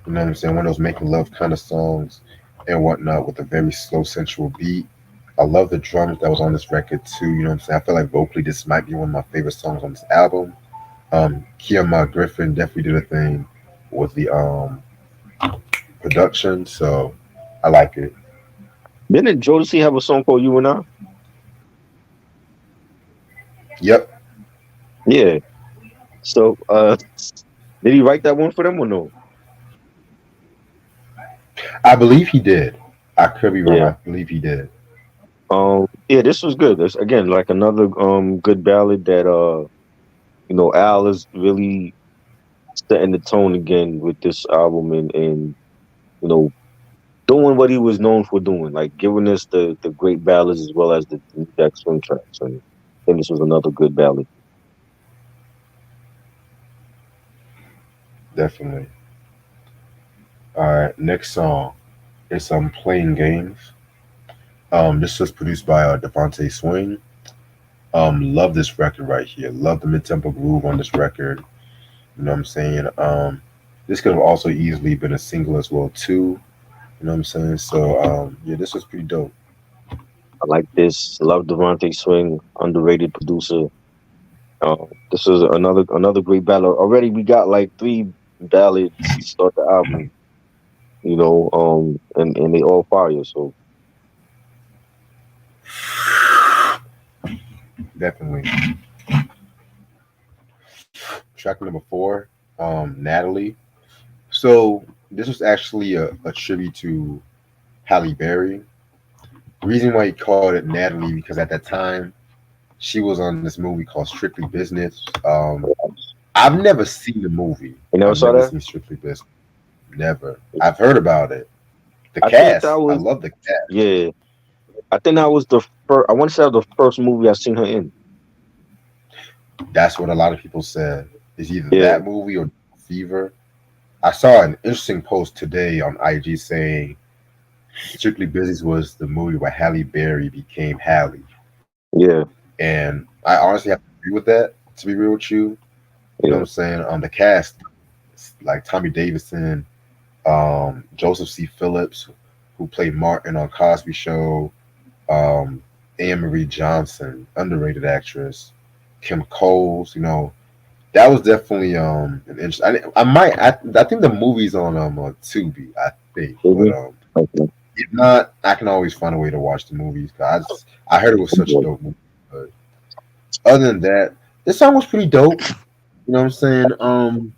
You know what I'm saying? One of those making love kind of songs and whatnot with a very slow, sensual beat. I love the drums that was on this record too. You know what I'm saying? I feel like vocally this might be one of my favorite songs on this album. Kiama Griffin definitely did a thing with the production, so I like it. Didn't Jodeci have a song called "You and I"? Yep, Yeah. So, did he write that one for them or no? I believe he did. I could be wrong. Yeah. I believe he did. Yeah, this was good. This again like another good ballad that Al is really setting the tone again with this album, and you know doing what he was known for doing, like giving us the great ballads as well as the Jack Swing tracks. And I think this was another good ballad. Definitely. All right, next song is Playing Games. This was produced by Devontae Swing. Love this record right here. Love the mid-tempo groove on this record. You know what I'm saying? This could have also easily been a single as well too. You know what I'm saying? So yeah, this was pretty dope. I like this. Love Devontae Swing, underrated producer. This is another great ballad. Already we got like three ballads to start the album. And they all fire. So Definitely. Track number four, Natalie. So this was actually a tribute to Halle Berry. The reason why he called it Natalie because at that time she was on this movie called Strictly Business. I've never seen the movie. you never I've saw never that? seen Strictly Business. Never. I've heard about it. The I think cast. that I was love the cast. yeah. I think that was the first. I want to say that was the first movie I seen her in. That's what a lot of people said. It's either Yeah, that movie or Fever. I saw an interesting post today on IG saying Strictly Business was the movie where Halle Berry became Halle. yeah, And I honestly have to agree with that, to be real with you. You know what yeah. I'm saying? The cast, like Tommy Davidson, Joseph C. Phillips, who played Martin on Cosby Show, um, Anne Marie Johnson, underrated actress, Kim Coles, that was definitely an interest. I think the movie's on Tubi, I think, but Mhm. Okay. if not, I can always find a way to watch the movies. I heard it was such a dope movie. But other than that, this song was pretty dope. You know what I'm saying?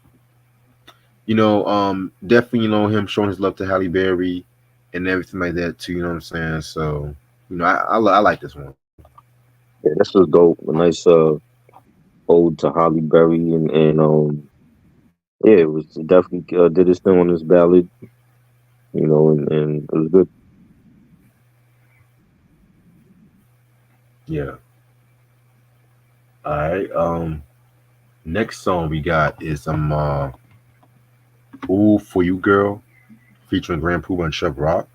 Definitely, him showing his love to Halle Berry and everything like that too. You know what I'm saying? So, I like this one. Yeah, this was dope. A nice ode to Holly Berry, and yeah, it was definitely did his thing on this ballad. And it was good. Yeah. All right. Next song we got is "Ooh for You Girl" featuring Grand Puba and Chubb Rock.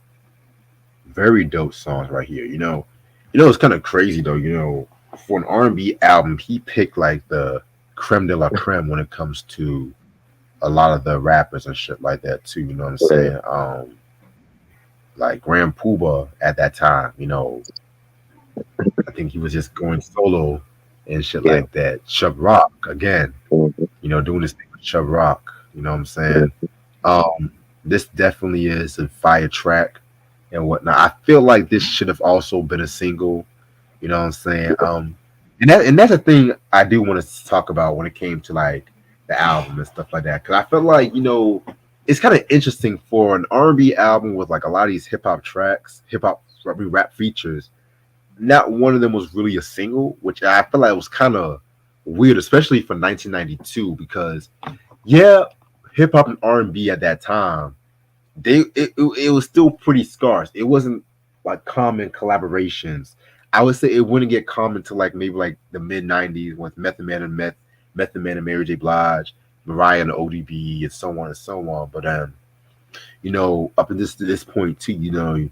Very dope songs right here. It's kind of crazy though. For an R&B album, he picked like the creme de la creme when it comes to a lot of the rappers and shit like that too. You know what I'm Yeah, saying? Like Grand Puba at that time. I think he was just going solo and shit yeah, like that. Chubb Rock again. mhm, Doing this thing with Chubb Rock. You know what I'm yeah, saying? Um, this definitely is a fire track. and whatnot. I feel like this should have also been a single. You know what I'm saying? And that's a thing I do want to talk about when it came to like the album and stuff like that. Because I feel like it's kind of interesting for an R&B album with like a lot of these hip hop tracks, hip hop rap features. Not one of them was really a single, which I feel like was kind of weird, especially for 1992. Because yeah, hip hop and R&B at that time it was still pretty scarce. It wasn't like common collaborations. I would say it wouldn't get common to like maybe like the mid '90s with Method Man and Mary J. Blige, Mariah and ODB, and so on and so on. But up at this point too,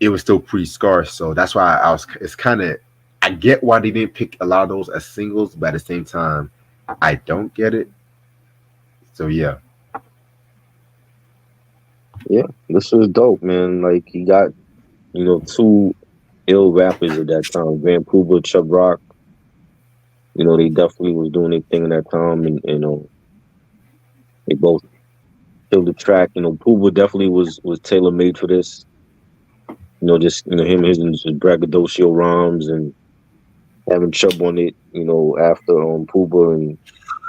it was still pretty scarce. So that's why I was. It's kind of I get why they didn't pick a lot of those as singles, but at the same time, I don't get it. So yeah. Yeah, this was dope, man. Like he got, two ill rappers at that time, Vancouver, Chubb Rock. They definitely was doing their thing in that time, and they both killed the track. Puba definitely was tailor made for this. Just him, his braggadocio rhymes and having Chubb on it. After Puba, and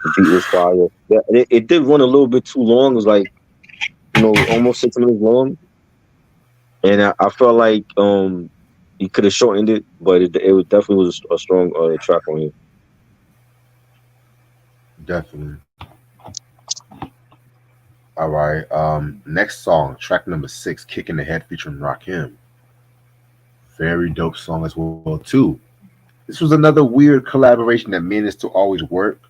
the beat was fire. Yeah, it did run a little bit too long. It was like almost 6 minutes long, and I felt like he could have shortened it, but it was definitely was a strong track on here. Definitely. All right. Next song, track number 6, "Kick in the Head" featuring Rakim. Very dope song as well too. This was another weird collaboration that managed to always work.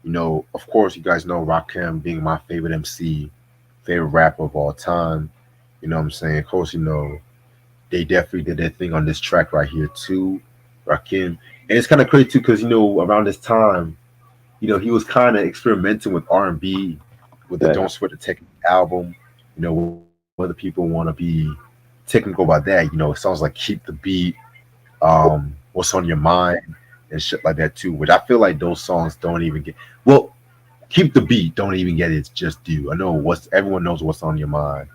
Of course, you guys know Rakim being my favorite MC, favorite rapper of all time. You know what I'm saying? Of course, they definitely did their thing on this track right here too, Rakim. And it's kind of crazy too because around this time, he was kind of experimenting with R&B with the Don't Sweat the Technique album. Whether people want to be technical about that, it sounds like Keep the Beat, What's on Your Mind, and shit like that too. Which I feel like those songs don't even get Keep the Beat don't even get its just due. I know everyone knows What's on Your Mind.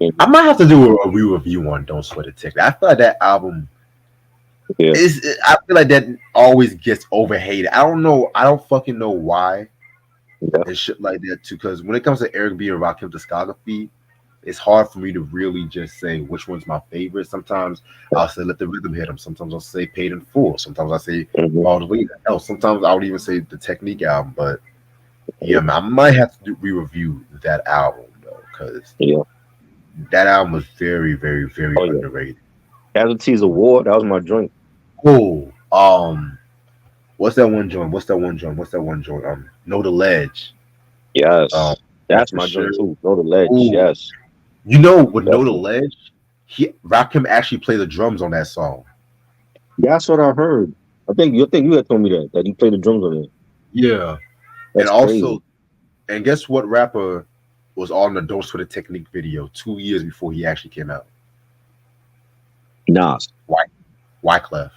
Mm-hmm. I might have to do a re-review on Don't Sweat the Technique. I feel like that album. Yeah. I feel like that always gets overhated. I don't know. I don't fucking know why. Yeah. And shit like that too. Because when it comes to Eric B and Rakim discography, it's hard for me to really just say which one's my favorite. Sometimes I'll say Let the Rhythm Hit 'Em. Sometimes I'll say Paid in Full. Sometimes I say All the Way to Hell. Sometimes I would even say the Technique album. But yeah, man, I might have to re-review that album though, because that album was very, very, very underrated. Casualties of War, that was my joint. Oh, what's that one joint? Know the Ledge. Yes. That's my joint too. Know the Ledge. Ooh. Yes. With Know the Ledge, Rakim actually played the drums on that song. Yeah, that's what I heard. I think you had told me that he played the drums on it. Yeah. That's and crazy. Also, and guess what rapper was on the Don't Sweat the Technique video 2 years before he actually came out? Nas. Wyclef.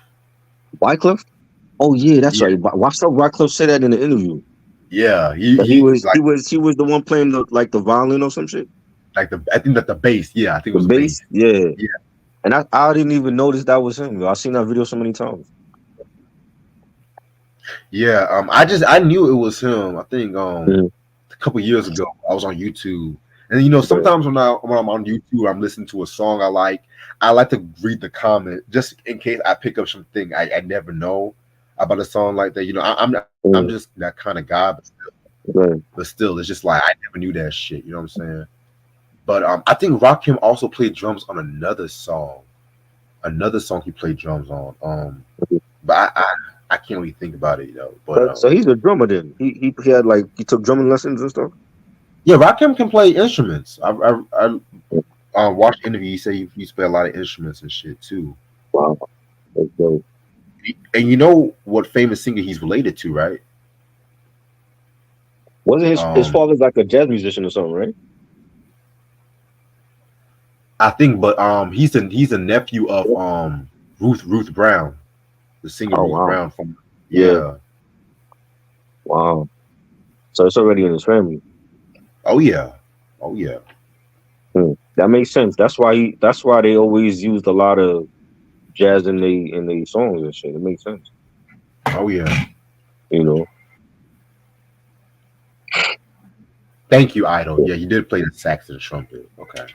Wyclef? Oh yeah, that's right. Why saw Wyclef say that in the interview? Yeah, he was the one playing the violin or some shit. I think that the bass. Yeah, I think it was the bass. Yeah. Yeah. And I didn't even notice that was him. I seen that video so many times. Yeah, I knew it was him. I think a couple years ago I was on YouTube, and sometimes when I'm on YouTube, I'm listening to a song I like. I like to read the comment just in case I pick up something I never know about a song like that. I'm just that kind of guy, but still, it's just like I never knew that shit. You know what I'm saying? But I think Rakim also played drums on another song. Another song he played drums on. But I can't really think about it, But so he's a drummer then. He had he took drumming lessons and stuff. Yeah, Rakim can play instruments. I watched interview. He said he used to play a lot of instruments and shit too. Wow, that's dope. And you know what famous singer he's related to, right? Wasn't his father's like a jazz musician or something, right? I think, but he's a nephew of Ruth Brown, the singer Ruth Brown from Wow. So it's already in his family. Oh yeah. That makes sense. That's why they always used a lot of jazz in they songs and shit. It makes sense. Oh yeah. You know. Thank you, Idol. Yeah, you did play the sax and the trumpet. Okay.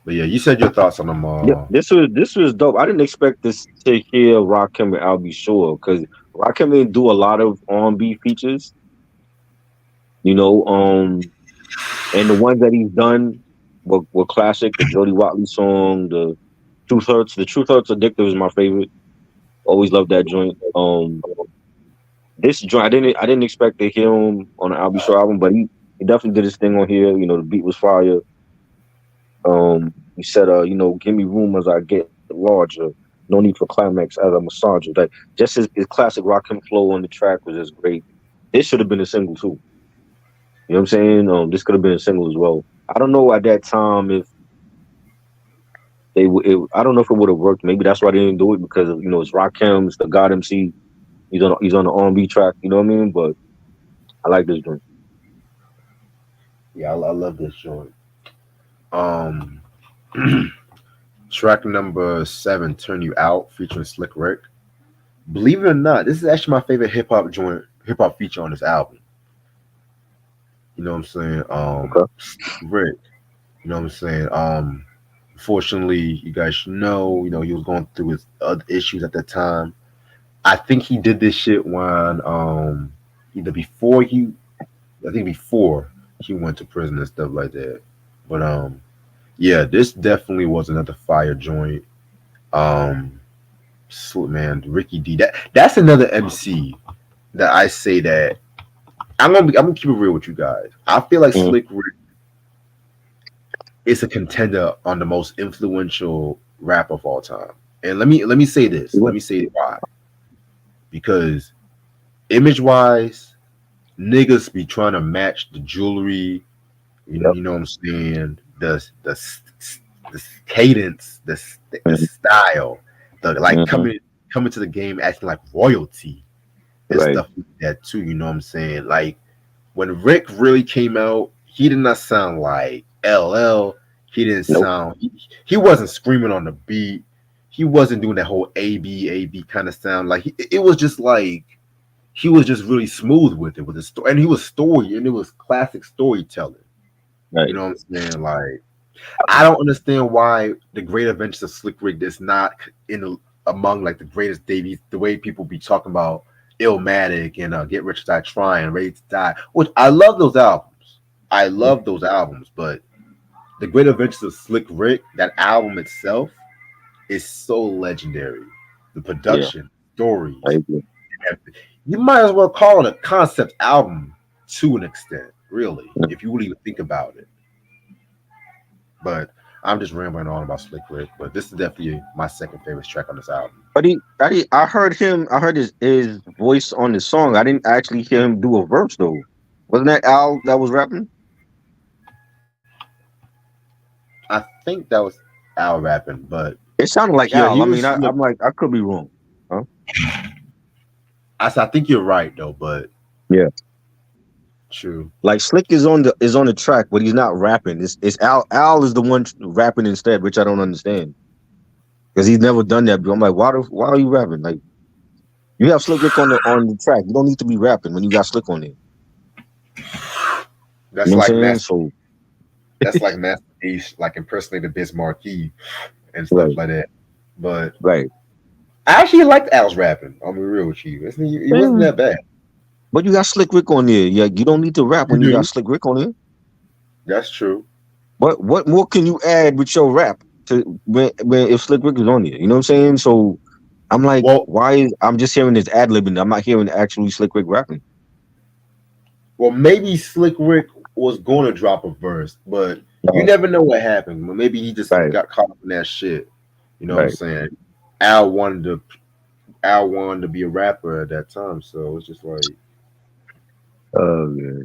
But yeah, you said your thoughts on them. Yeah, this was dope. I didn't expect this to hear Rakim and Al B. Sure because Rakim didn't do a lot of R&B features. You know, and the ones that he's done were classic. The Jody Watley song, the Truth Hurts. The Truth Hurts Addictive is my favorite. Always loved that joint. This joint I didn't expect to hear him on an Al B. Sure album, but he definitely did his thing on here. You know, the beat was fire. He said, you know, give me room as I get larger. No need for climax as I massage you. Like just his classic Rakim flow on the track was just great. This should have been a single too. You know what I'm saying? This could have been a single as well. I don't know at that time if I don't know if it would have worked. Maybe that's why they didn't do it because you know it's Rakim, it's the God MC. He's on the R&B track. You know what I mean? But I like this joint. Yeah, I love this joint. Um, track number 7, "Turn You Out," featuring Slick Rick. Believe it or not, this is actually my favorite hip hop feature on this album. You know what I'm saying? Okay. Rick. You know what I'm saying? Unfortunately, you guys should know, he was going through his other issues at that time. I think he did this shit when either I think before he went to prison and stuff like that. But yeah, this definitely was another fire joint. Um, man, Ricky D. That's another MC that I say that I'm gonna keep it real with you guys. I feel like Mhm. Slick Rick is a contender on the most influential rap of all time. And let me say this. Let me say why. Because image wise, niggas be trying to match the jewelry. Yep. You know what I'm saying? The cadence, the Mhm. style, the like Mhm. coming to the game acting like royalty and Right. stuff like that too. You know what I'm saying? Like when Rick really came out, he did not sound like LL. He didn't Nope. sound. He wasn't screaming on the beat. He wasn't doing that whole A B kind of sound. Like it was just like he was just really smooth with it with his story, and he was story, and it was classic storytelling. You Right. know what I'm saying? Like I don't understand why the Great Adventures of Slick Rick is not in among like the greatest Davies. The way people be talking about Illmatic and Get Rich or Die Trying, Ready to Die, which I love those albums. I Mhm. love those albums, but the Great Adventures of Slick Rick, that album itself, is so legendary. The Yeah. production, I stories, agree. you might as well call it a concept album to an extent, really, Yeah. if you really think about it. But I'm just rambling on about Slick Rick. But this is definitely my second favorite track on this album. But I heard him. I heard his voice on the song. I didn't actually hear him do a verse though. Wasn't that Al that was rapping? I think that was Al rapping, but It sounded like yeah, Al. he I mean, was. Look, I'm like, I could be wrong. Huh? I think you're right though, but Yeah. true. Like Slick is on the track, but he's not rapping. It's Al. Al is the one rapping instead, which I don't understand because he's never done that. But I'm like, why are you rapping? Like you have Slick Rick on the track. You don't need to be rapping when you got Slick on there. You know That's what I'm like saying? Master. So That's like Master Ace, like impersonating Biz Marquee and stuff right, like that. But right. I actually liked Al's rapping. I'll be real with you. He wasn't Yeah. that bad. But you got Slick Rick on there. Yeah, you don't need to rap You when you got do. Slick Rick on there. That's true. But what more can you add with your rap to when if Slick Rick is on there? You know what I'm saying? So I'm like, Well, why is I'm just hearing this ad libbing? I'm not hearing actually Slick Rick rapping. maybe Slick Rick was going to drop a verse, but you No. never know what happened. Maybe he just Right, got caught up in that shit. You know what I'm right. saying? Al wanted to Al wanted to be a rapper at that time, so it's just like, Yeah.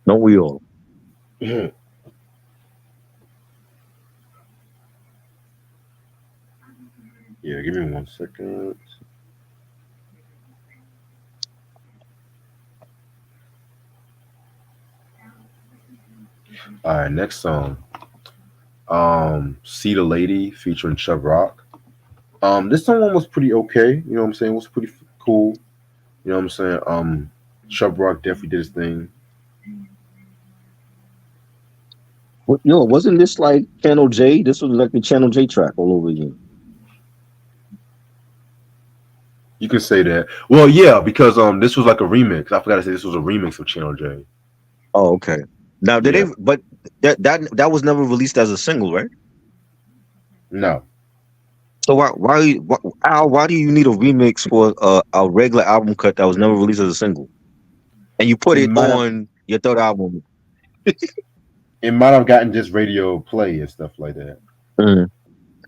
No, we all. yeah, give me 1 second. All right, next song. See the Lady featuring Chubb Rock. This song was pretty okay. You know what I'm saying? It was pretty cool. You know what I'm saying? Chubb Rock definitely did his thing. Yo, wasn't this like Channel J? This was like the Channel J track all over again. You can say that. Well, yeah, because this was like a remix. I forgot to say this was a remix of Channel J. Oh, okay. Now did Yeah. they? But that was never released as a single, right? No. So why do you need a remix for a regular album cut that was never released as a single, and you put It it might have on your third album? gotten just radio play and stuff like that. Mm.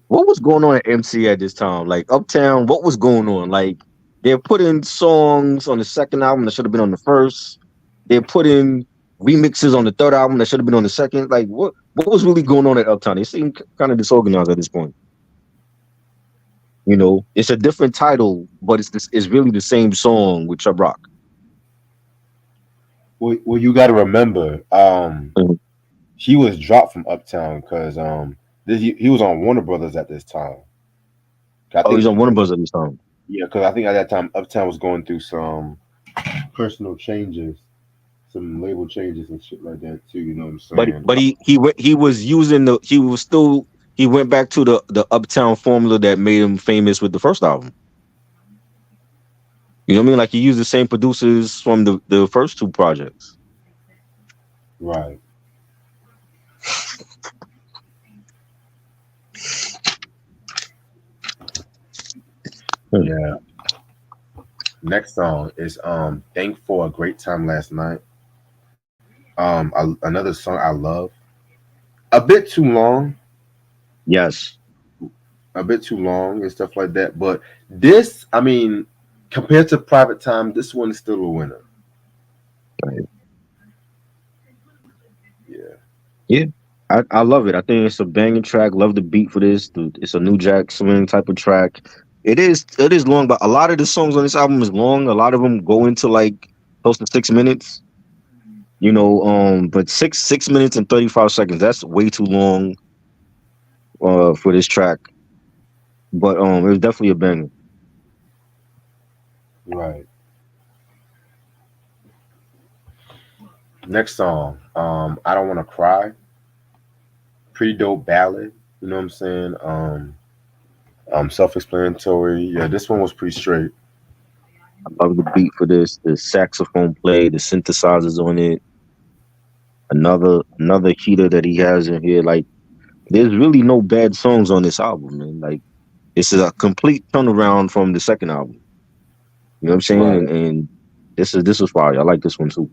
What was going on at MC at this time? Like Uptown, what was going on? Like they're putting songs on the second album that should have been on the first. They're putting remixes on the third album that should have been on the second. Like what was really going on at Uptown? They seem kind of disorganized at this point. You know, it's a different title, but it's really the same song with Chubb Rock. Well, you got to remember, Mhm. he was dropped from Uptown because he was on Warner Brothers at this time. I Oh, he's think on Warner Bros. At this time. yeah, because I think at that time Uptown was going through some personal changes, some label changes and shit like that too. You know what I'm saying? But he went back to the Uptown formula that made him famous with the first album. You know what I mean? Like he used the same producers from the first two projects. Right. Yeah. Next song is "Thank for a Great Time Last Night." Another song I love. A bit too long, Yes. and stuff like that. But this, I mean, compared to Private Time, this one is still a winner. Right. Yeah. Yeah. I love it. I think it's a banging track. Love the beat for this. It's a New Jack Swing type of track. It is long, but a lot of the songs on this album is long. A lot of them go into like close to 6 minutes. You know, but 6 minutes and 35 seconds. That's way too long for this track. But it was definitely a banger. Right. Next song, I Don't Want to Cry. Pretty dope ballad. You know what I'm saying? Self-explanatory. Yeah, this one was pretty straight. I love the beat for this. The saxophone play, the synthesizers on it. Another heater that he has in here. Like, there's really no bad songs on this album, man. Like, this is a complete turnaround from the second album. You know what I'm saying? Right. And this is fire. I like this one too.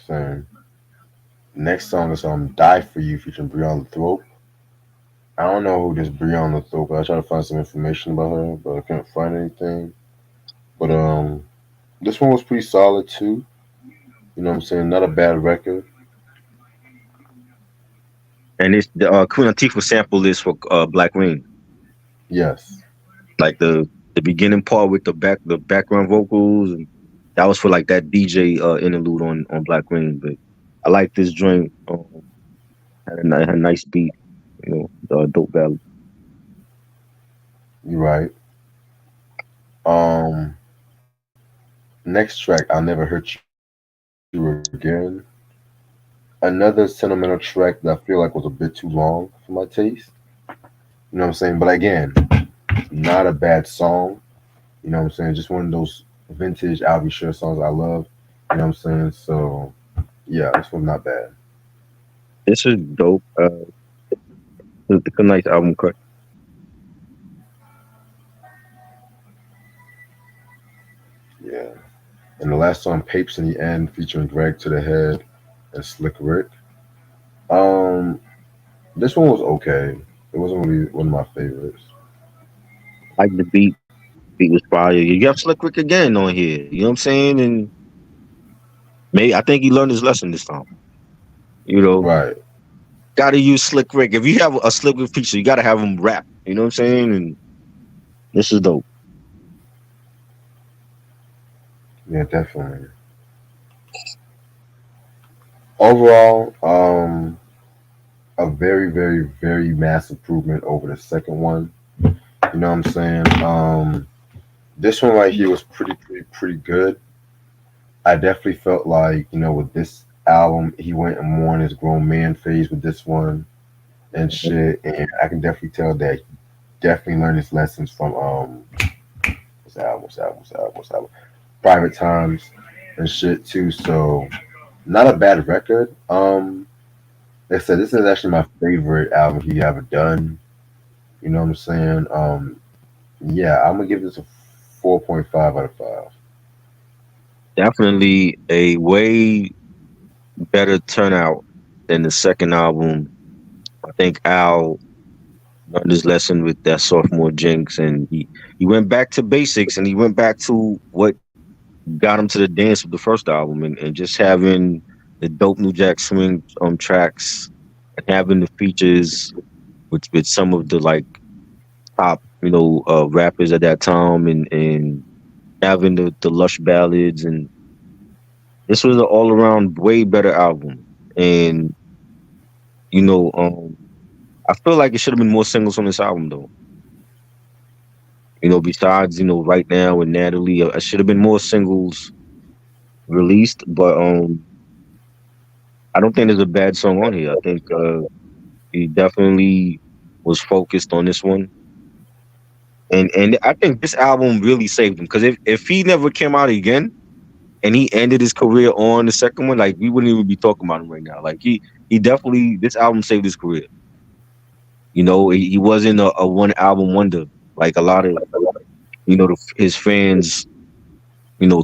Same. Next song is Die For You featuring Breonna Thrope. I don't know who this Breonna Thrope is. I tried to find some information about her, but I couldn't find anything. But this one was pretty solid too. You know what I'm saying? Not a bad record. And it's the Queen Latifah sample is for Black Rain. Yes. Like the beginning part with the background vocals, and that was for like that DJ interlude on Black Rain. But I like this joint. Had a nice beat, you know, dope ballad. You're right. Next track, I'll Never Hurt You Again. Another sentimental track that I feel like was a bit too long for my taste. You know what I'm saying? But again, not a bad song. You know what I'm saying? Just one of those vintage Albie Shore songs I love. You know what I'm saying? So yeah, this one's not bad. This is dope. It's a nice album cut. Yeah. And the last song, Papes in the End, featuring Greg to the Head and Slick Rick. This one was okay. It wasn't really one of my favorites. I like the beat. Beat was fire. You got Slick Rick again on here. You know what I'm saying? And maybe I think he learned his lesson this time. You know, Right. gotta use Slick Rick. If you have a Slick Rick feature, you gotta have him rap. You know what I'm saying? And this is dope. Yeah, definitely. Overall, a very, very, very massive improvement over the second one. You know what I'm saying? This one right here was pretty good. I definitely felt like, with this album, he went more in his grown man phase with this one and shit. And I can definitely tell that he definitely learned his lessons from what's the album? Private Times and shit too. So not a bad record. Like I said, this is actually my favorite album he ever done. You know what I'm saying? Yeah, I'm gonna give this a 4.5 out of 5. Definitely a way better turnout than the second album. I think Al learned his lesson with that sophomore jinx, and he went back to basics, and he went back to what got him to the dance of the first album, and just having the dope New Jack Swing tracks, and having the features with some of the like top rappers at that time, and having the lush ballads, and this was an all around way better album. And you know, I feel like it should have been more singles on this album though. Besides right now with Natalie, I should have been more singles released. But I don't think there's a bad song on here. I think he definitely was focused on this one, and I think this album really saved him, because if he never came out again and he ended his career on the second one, like we wouldn't even be talking about him right now. Like he definitely, this album saved his career. He wasn't a one album wonder like a lot of his fans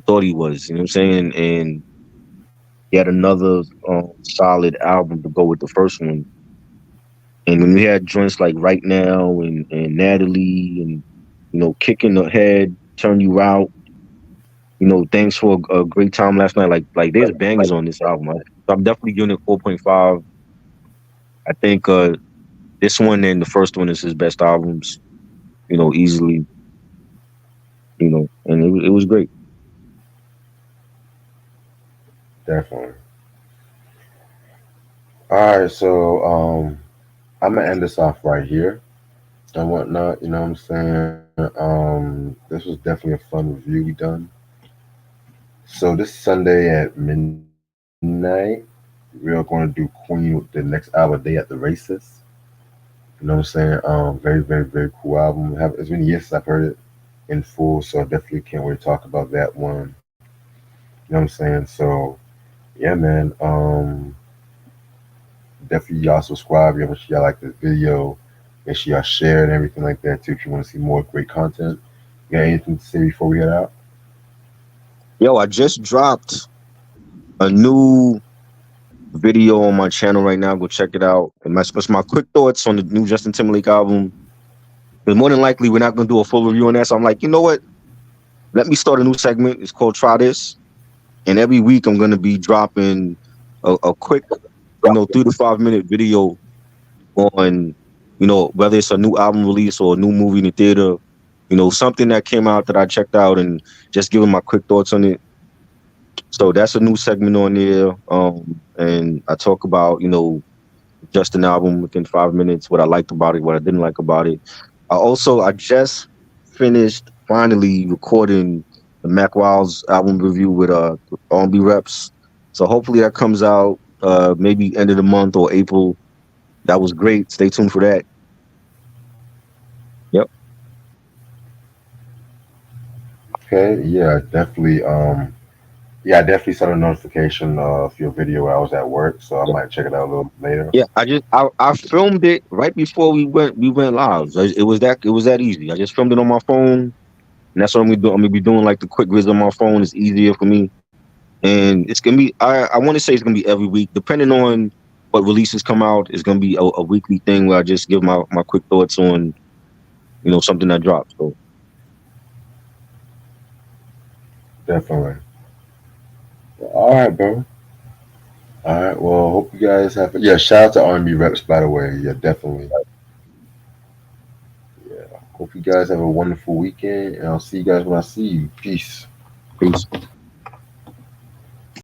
thought he was. You know what I'm saying? And he had another solid album to go with the first one. And when we had joints like Right Now and Natalie and Kicking the Head, Turn You Out, Thanks for a Great Time Last Night. Like there's bangers on this album. So I'm definitely giving it 4.5. I think this one and the first one is his best albums, easily. And it was great. Definitely. All right, so I'm gonna end this off right here and whatnot. You know what I'm saying? This was definitely a fun review we done. So this Sunday at midnight, we're going to do Queen with the next album, Day at the Races. You know what I'm saying? Very, very, very cool album. It's been years since I've heard it in full, so I definitely can't wait to talk about that one. You know what I'm saying? So yeah, man. Definitely y'all subscribe. Y'all make sure y'all like this video. Make sure y'all share and everything like that too. If you want to see more great content, you got anything to say before we head out? Yo, I just dropped a new video on my channel right now. Go check it out. And my quick thoughts on the new Justin Timberlake album. Because more than likely, we're not going to do a full review on that. So I'm like, you know what? Let me start a new segment. It's called Try This. And every week, I'm going to be dropping a quick, 3 to 5 minute video on, whether it's a new album release or a new movie in the theater, something that came out that I checked out, and just giving my quick thoughts on it. So that's a new segment on there. And I talk about, just an album within 5 minutes, what I liked about it, what I didn't like about it. I just finished finally recording the Mac Wilds album review with R&B Reps. So hopefully that comes out maybe end of the month or April. That was great. Stay tuned for that. Yep. Okay, yeah, definitely. Yeah, I definitely saw the notification of your video while I was at work, so I might check it out a little later. Yeah, I filmed it right before we went live. So it was that easy. I just filmed it on my phone, and that's what I'm gonna do. I'm gonna be doing like the quick vids on my phone. It's easier for me, and it's gonna be. I want to say it's gonna be every week, depending on what releases come out. It's gonna be a weekly thing where I just give my quick thoughts on something that drops. So Definitely. All right, bro. All right. Well, hope you guys have. Yeah, shout out to R&B Reps, by the way. Yeah, definitely. Yeah. Hope you guys have a wonderful weekend, and I'll see you guys when I see you. Peace. peace.